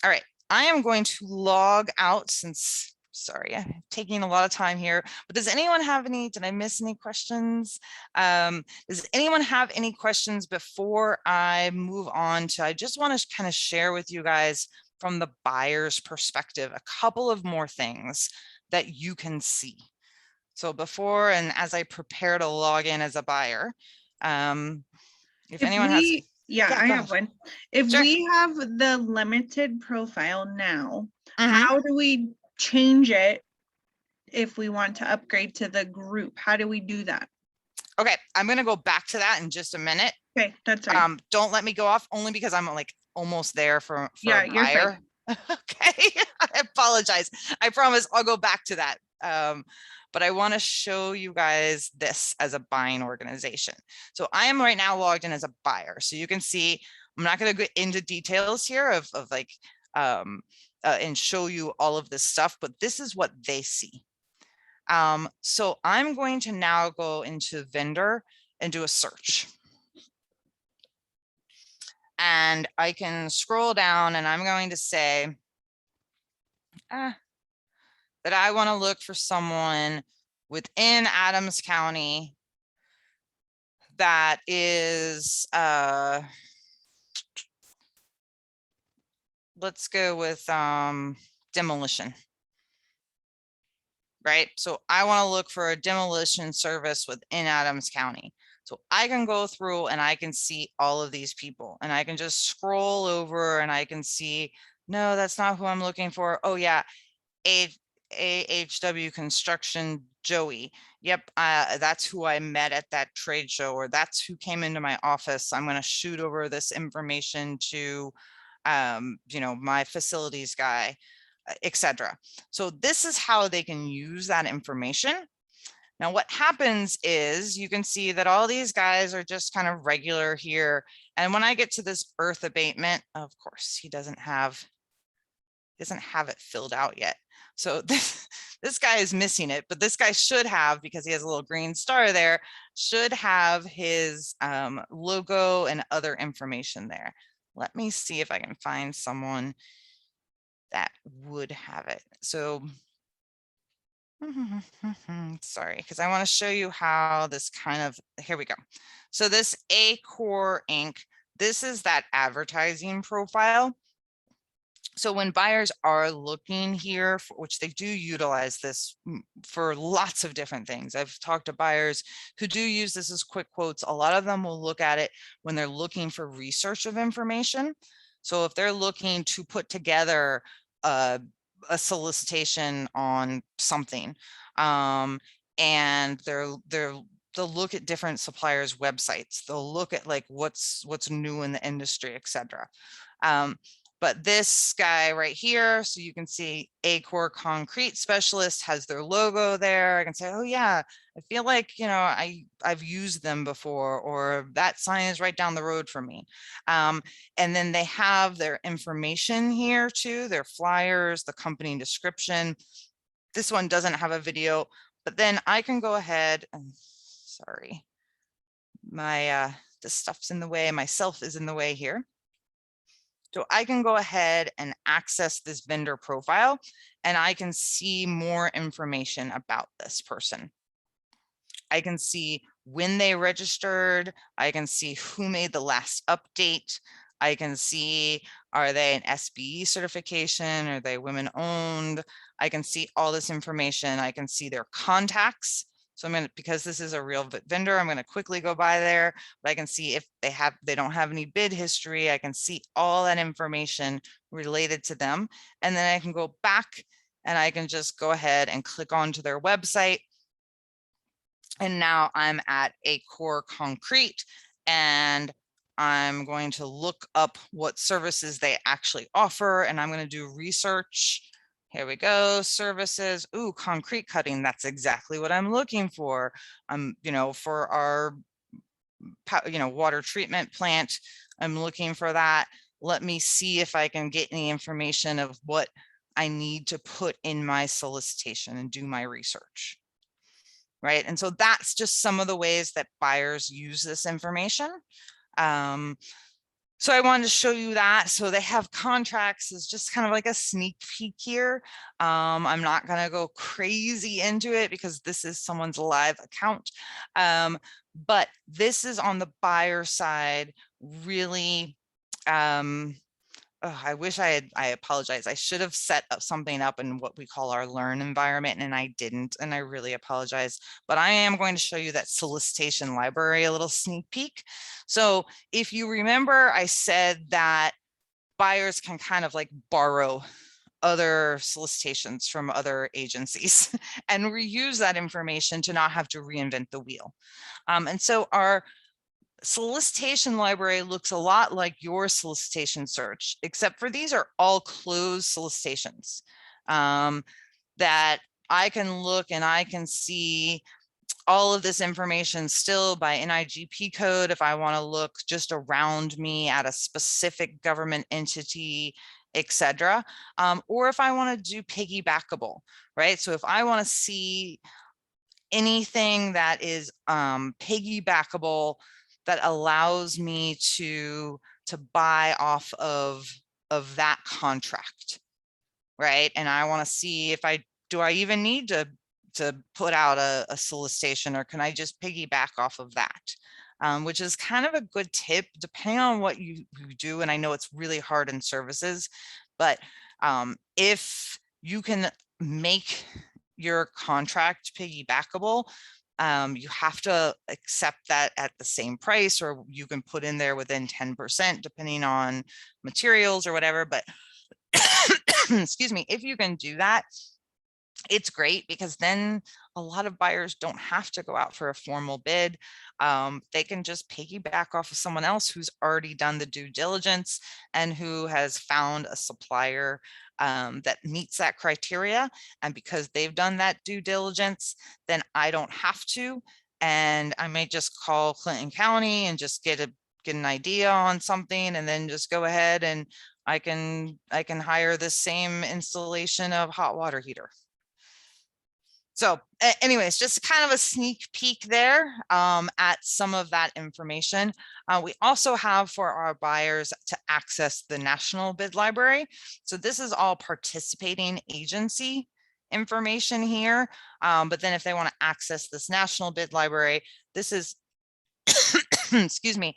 All right, I am going to log out since, sorry, I'm taking a lot of time here, but does anyone have any, did I miss any questions? Does anyone have any questions before I move on to, I just want to kind of share with you guys from the buyer's perspective, a couple of more things that you can see. So before and as I prepare to log in as a buyer, if anyone has. Yeah, I have one. If Sure. we have the limited profile now, how do we change it if we want to upgrade to the group? How do we do that? Okay, I'm gonna go back to that in just a minute. Okay, that's right. Don't let me go off, only because I'm like almost there for Yeah, a you're fine. buyer. Okay, I apologize. I promise I'll go back to that. But I want to show you guys this as a buying organization. So I am right now logged in as a buyer. So you can see, I'm not going to go into details here of like, and show you all of this stuff, but this is what they see. So I'm going to now go into vendor and do a search. And I can scroll down and I'm going to say that I want to look for someone within Adams County that is, let's go with demolition. Right? So I want to look for a demolition service within Adams County. So I can go through and I can see all of these people and I can just scroll over and I can see, no, that's not who I'm looking for. Oh yeah, AHW Construction Joey. Yep, that's who I met at that trade show, or that's who came into my office. I'm going to shoot over this information to, you know, my facilities guy, etc. So this is how they can use that information. Now, what happens is you can see that all these guys are just kind of regular here. And when I get to this earth abatement, of course, he doesn't have it filled out yet. So this guy is missing it, but this guy should have, because he has a little green star there, should have his logo and other information there. Let me see if I can find someone that would have it. So sorry, because I want to show you how this kind of, here we go. So this Acore Inc., this is that advertising profile. So when buyers are looking here, which they do utilize this for lots of different things. I've talked to buyers who do use this as quick quotes. A lot of them will look at it when they're looking for research of information. So if they're looking to put together a solicitation on something, and they'll look at different suppliers' websites. They'll look at like what's new in the industry, etc. But this guy right here, so you can see Acore Concrete Specialist has their logo there. I can say, oh yeah, I feel like, you know, I've used them before, or that sign is right down the road from me. And then they have their information here too, their flyers, the company description. This one doesn't have a video, but then I can go ahead and, sorry, my this stuff's in the way, myself is in the way here. So I can go ahead and access this vendor profile and I can see more information about this person. I can see when they registered. I can see who made the last update. I can see, are they an SBE certification? Are they women owned? I can see all this information. I can see their contacts. So I'm going to, because this is a real vendor, I'm going to quickly go by there, but I can see if they don't have any bid history. I can see all that information related to them. And then I can go back and I can just go ahead and click onto their website. And now I'm at Acore Concrete and I'm going to look up what services they actually offer, and I'm going to do research. Here we go, services. Ooh, concrete cutting. That's exactly what I'm looking for. You know, for our, you know, water treatment plant, I'm looking for that. Let me see if I can get any information of what I need to put in my solicitation and do my research. Right. And so that's just some of the ways that buyers use this information. So I wanted to show you that. So they have contracts is just kind of like a sneak peek here. I'm not going to go crazy into it because this is someone's live account. But this is on the buyer side, really. I wish I apologize. I should have set up something up in what we call our learn environment, and I didn't, and I really apologize. But I am going to show you that solicitation library, a little sneak peek. So if you remember, I said that buyers can kind of like borrow other solicitations from other agencies and reuse that information to not have to reinvent the wheel. And so our solicitation library looks a lot like your solicitation search, except for these are all closed solicitations that I can look and I can see all of this information still by NIGP code if I want to look just around me at a specific government entity, etc. Or if I want to do piggybackable, right? So if I want to see anything that is piggybackable that allows me to buy off of that contract, right? And I want to see if do I even need to put out a solicitation, or can I just piggyback off of that? Which is kind of a good tip depending on what you do. And I know it's really hard in services, but if you can make your contract piggybackable, you have to accept that at the same price, or you can put in there within 10% depending on materials or whatever. But excuse me, if you can do that, it's great, because then a lot of buyers don't have to go out for a formal bid. They can just piggyback off of someone else who's already done the due diligence and who has found a supplier that meets that criteria. And because they've done that due diligence, then I don't have to. And I may just call Clinton County and just get an idea on something, and then just go ahead and I can hire the same installation of hot water heater. So anyways, just kind of a sneak peek there at some of that information. We also have for our buyers to access the National Bid Library. So this is all participating agency information here. But then if they want to access this National Bid Library, this is, excuse me,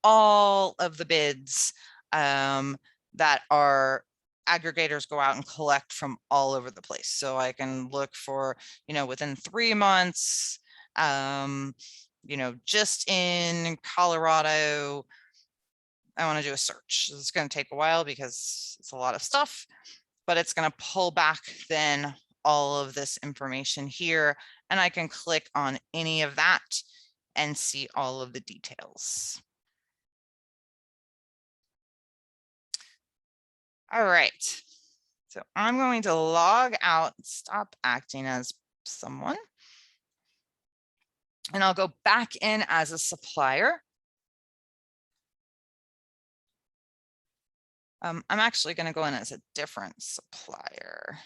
all of the bids that our aggregators go out and collect from all over the place. So I can look for, within 3 months, just in Colorado, I want to do a search. It's going to take a while because it's a lot of stuff, but it's going to pull back then all of this information here, and I can click on any of that and see all of the details. All right, so I'm going to log out, stop acting as someone, and I'll go back in as a supplier. I'm actually going to go in as a different supplier.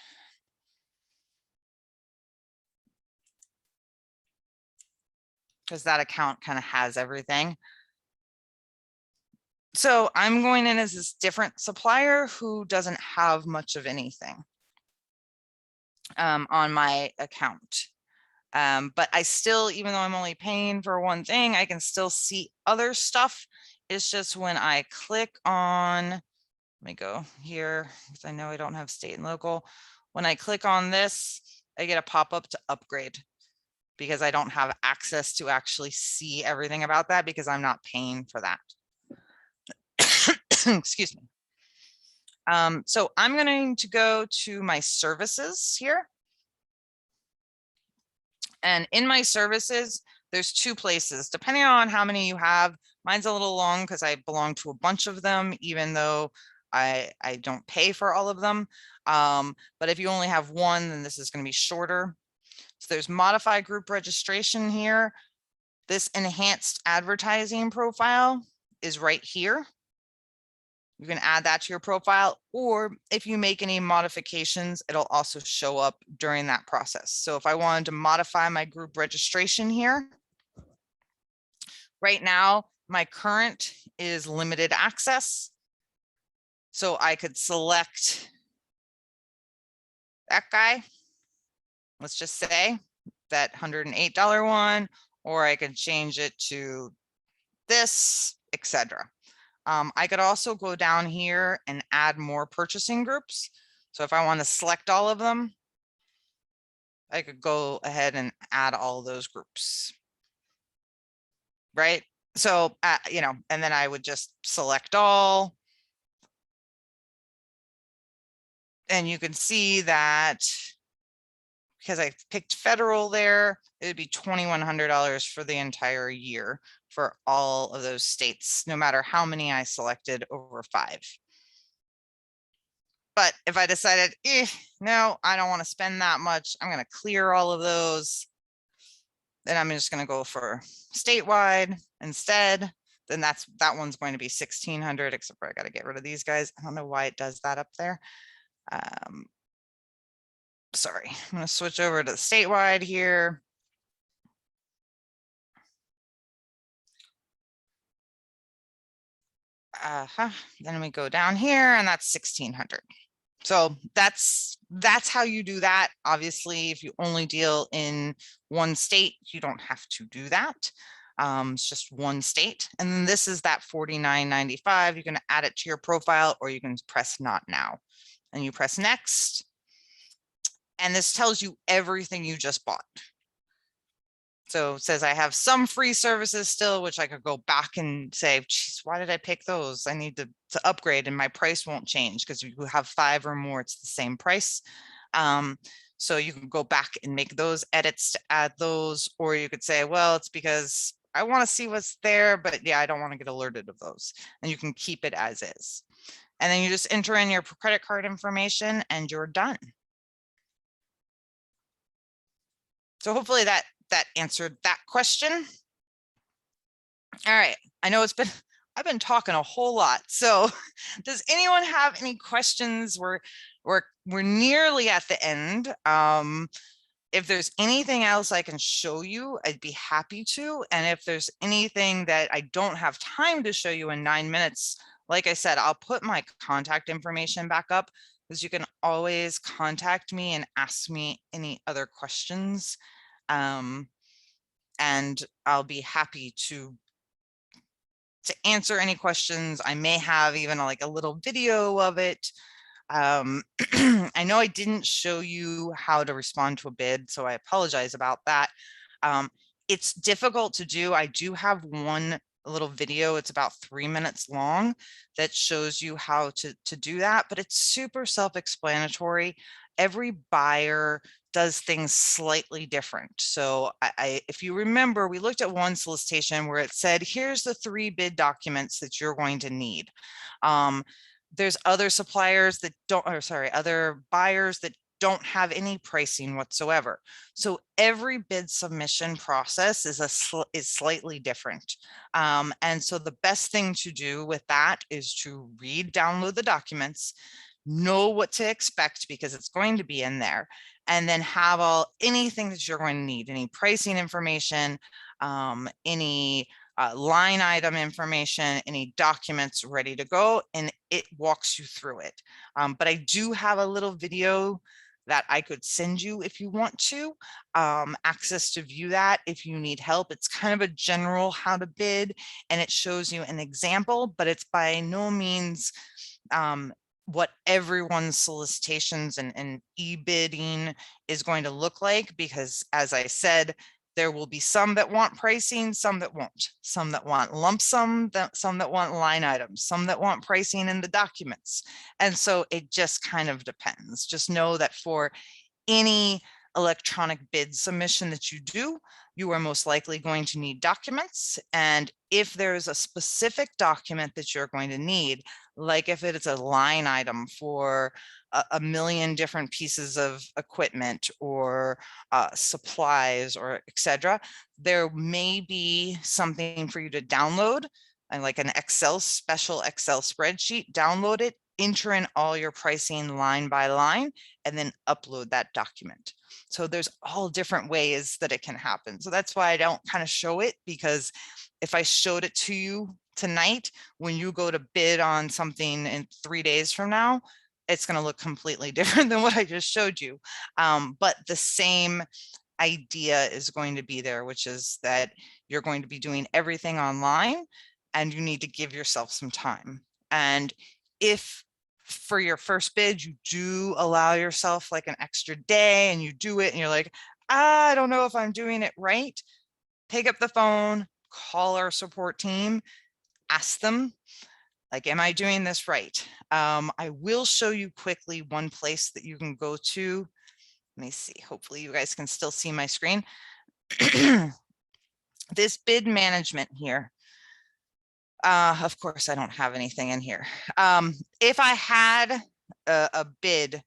Because that account kind of has everything. So I'm going in as this different supplier who doesn't have much of anything on my account. But I still, even though I'm only paying for one thing, I can still see other stuff. It's just when I click on, let me go here, because I know I don't have state and local. When I click on this, I get a pop-up to upgrade, because I don't have access to actually see everything about that because I'm not paying for that. Excuse me. So I'm going to go to my services here. And in my services, there's 2 places, depending on how many you have. Mine's a little long because I belong to a bunch of them, even though I don't pay for all of them. But if you only have one, then this is going to be shorter. So there's modify group registration here. This enhanced advertising profile is right here. You can add that to your profile, or if you make any modifications, it'll also show up during that process. So if I wanted to modify my group registration here, right now, my current is limited access. So I could select that guy. Let's just say that $108 one, or I could change it to this, etc. I could also go down here and add more purchasing groups. So if I want to select all of them, I could go ahead and add all those groups. Right. So, and then I would just select all. And you can see that because I picked federal there, it would be $2,100 for the entire year for all of those states, no matter how many I selected over 5. But if I decided, no, I don't want to spend that much, I'm going to clear all of those, then I'm just going to go for statewide instead. Then that one's going to be 1,600, except for I got to get rid of these guys. I don't know why it does that up there. Sorry, I'm going to switch over to the statewide here. Then we go down here and that's 1,600. So that's how you do that. Obviously, if you only deal in one state, you don't have to do that. It's just one state. And then this is that $49.95. You can add it to your profile or you can press not now. And you press next. And this tells you everything you just bought. So it says I have some free services still, which I could go back and say, geez, why did I pick those? I need to upgrade and my price won't change because you have 5 or more, it's the same price. So you can go back and make those edits to add those, or you could say, well, it's because I want to see what's there, but yeah, I don't want to get alerted of those. And you can keep it as is. And then you just enter in your credit card information and you're done. So hopefully that answered that question. All right, I know I've been talking a whole lot. So does anyone have any questions? We're nearly at the end. If there's anything else I can show you, I'd be happy to. And if there's anything that I don't have time to show you in 9 minutes, like I said, I'll put my contact information back up because you can always contact me and ask me any other questions. And I'll be happy to answer any questions. I may have even like a little video of it. I know I didn't show you how to respond to a bid, so I apologize about that. It's difficult to do. I do have one little video. It's about 3 minutes long that shows you how to do that, but it's super self-explanatory. Every buyer does things slightly different. So if you remember, we looked at one solicitation where it said, here's the 3 bid documents that you're going to need. There's other suppliers that don't, or sorry, other buyers that don't have any pricing whatsoever. So every bid submission process is slightly different. And so the best thing to do with that is to download the documents, know what to expect because it's going to be in there, and then have anything that you're going to need, any pricing information, any line item information, any documents ready to go, and it walks you through it. But I do have a little video that I could send you if you want to, access to view that if you need help. It's kind of a general how to bid, and it shows you an example, but it's by no means what everyone's solicitations and e-bidding is going to look like, because as I said, there will be some that want pricing, some that won't, some that want lump sum, some that want line items, some that want pricing in the documents. And so it just kind of depends. Just know that for any electronic bid submission that you do, you are most likely going to need documents. And if there's a specific document that you're going to need, like if it is a line item for a million different pieces of equipment or supplies or etc., there may be something for you to download, and like an special Excel spreadsheet, download it, enter in all your pricing line by line, and then upload that document. So there's all different ways that it can happen. So that's why I don't kind of show it, because if I showed it to you tonight, when you go to bid on something in 3 days from now, it's going to look completely different than what I just showed you. But the same idea is going to be there, which is that you're going to be doing everything online and you need to give yourself some time. And if for your first bid, you do allow yourself like an extra day and you do it and you're like, I don't know if I'm doing it right, pick up the phone, call our support team, ask them. Like, am I doing this right? I will show you quickly one place that you can go to. Let me see, hopefully you guys can still see my screen. This bid management here. Of course, I don't have anything in here. If I had a bid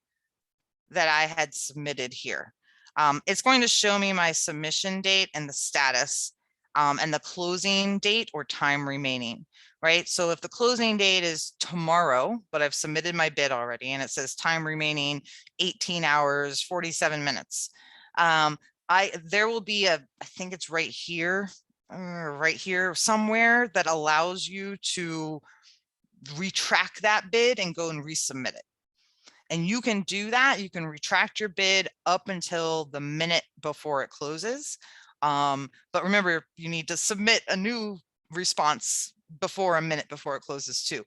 that I had submitted here, it's going to show me my submission date and the status and the closing date or time remaining, right? So if the closing date is tomorrow, but I've submitted my bid already and it says time remaining 18 hours, 47 minutes. There will be I think it's right here somewhere that allows you to retract that bid and go and resubmit it. And you can do that. You can retract your bid up until the minute before it closes. But remember, you need to submit a new response before a minute before it closes too.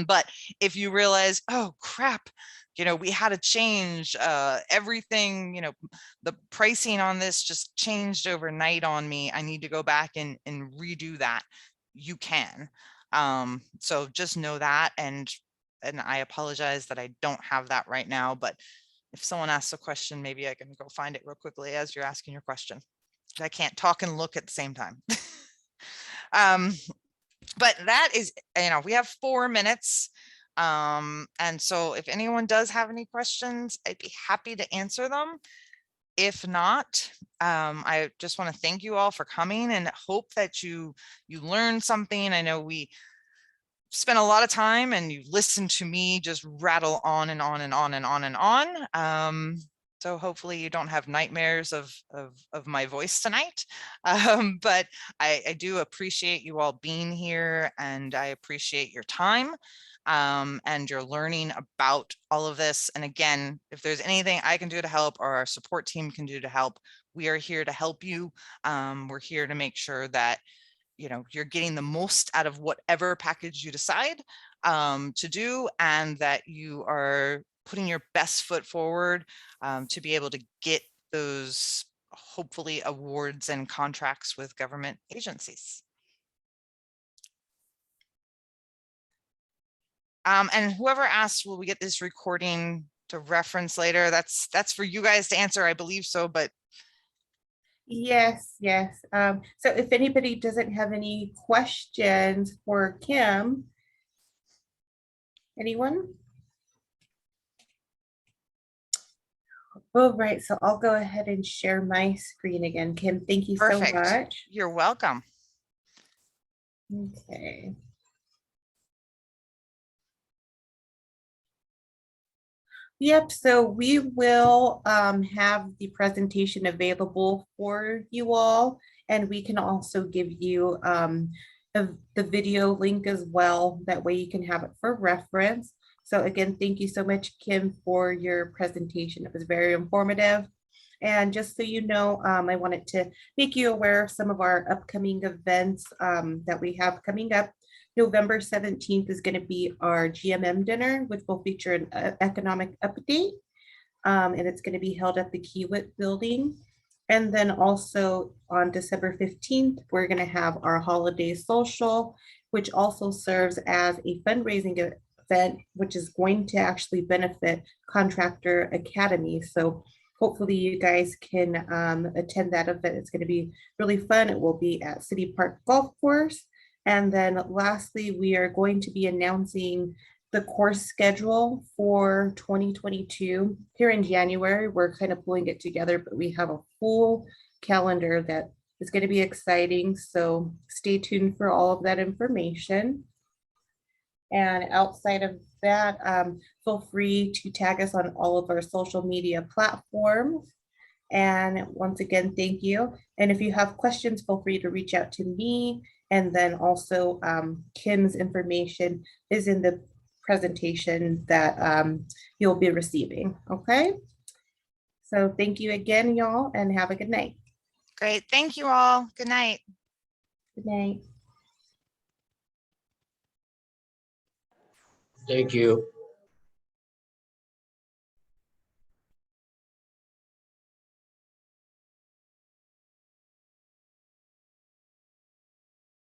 But if you realize, oh crap, we had to change everything, the pricing on this just changed overnight on me. I need to go back and redo that. You can. So just know that. And I apologize that I don't have that right now, but if someone asks a question, maybe I can go find it real quickly as you're asking your question. I can't talk and look at the same time. But that is, we have 4 minutes. And so if anyone does have any questions, I'd be happy to answer them. If not, I just want to thank you all for coming and hope that you learned something. I know we spent a lot of time and you listened to me just rattle on and on and on and on and on. So hopefully you don't have nightmares of my voice tonight. But I do appreciate you all being here and I appreciate your time and your learning about all of this. And again, if there's anything I can do to help or our support team can do to help, we are here to help you. We're here to make sure that you're getting the most out of whatever package you decide to do, and that you are putting your best foot forward to be able to get those hopefully awards and contracts with government agencies. And whoever asked, will we get this recording to reference later? That's for you guys to answer, I believe so, but Yes. So if anybody doesn't have any questions for Kim, anyone? All right, so I'll go ahead and share my screen again. Kim, thank you so much. You're welcome. Okay. Yep, so we will have the presentation available for you all, and we can also give you the video link as well. That way you can have it for reference. So again, thank you so much, Kim, for your presentation. It was very informative. And just so you know, I wanted to make you aware of some of our upcoming events that we have coming up. November 17th is going to be our GMM dinner, which will feature an economic update. And it's going to be held at the Kiewit building. And then also on December 15th, we're going to have our holiday social, which also serves as a fundraising event, which is going to actually benefit Contractor Academy. So hopefully you guys can attend that event. It's going to be really fun. It will be at City Park Golf Course. And then lastly, we are going to be announcing the course schedule for 2022 here in January. We're kind of pulling it together, but we have a full calendar that is going to be exciting. So stay tuned for all of that information. And outside of that, feel free to tag us on all of our social media platforms. And once again, thank you. And if you have questions, feel free to reach out to me. And then also Kim's information is in the presentation that you'll be receiving, okay? So thank you again, y'all, and have a good night. Great, thank you all. Good night. Good night. Thank you.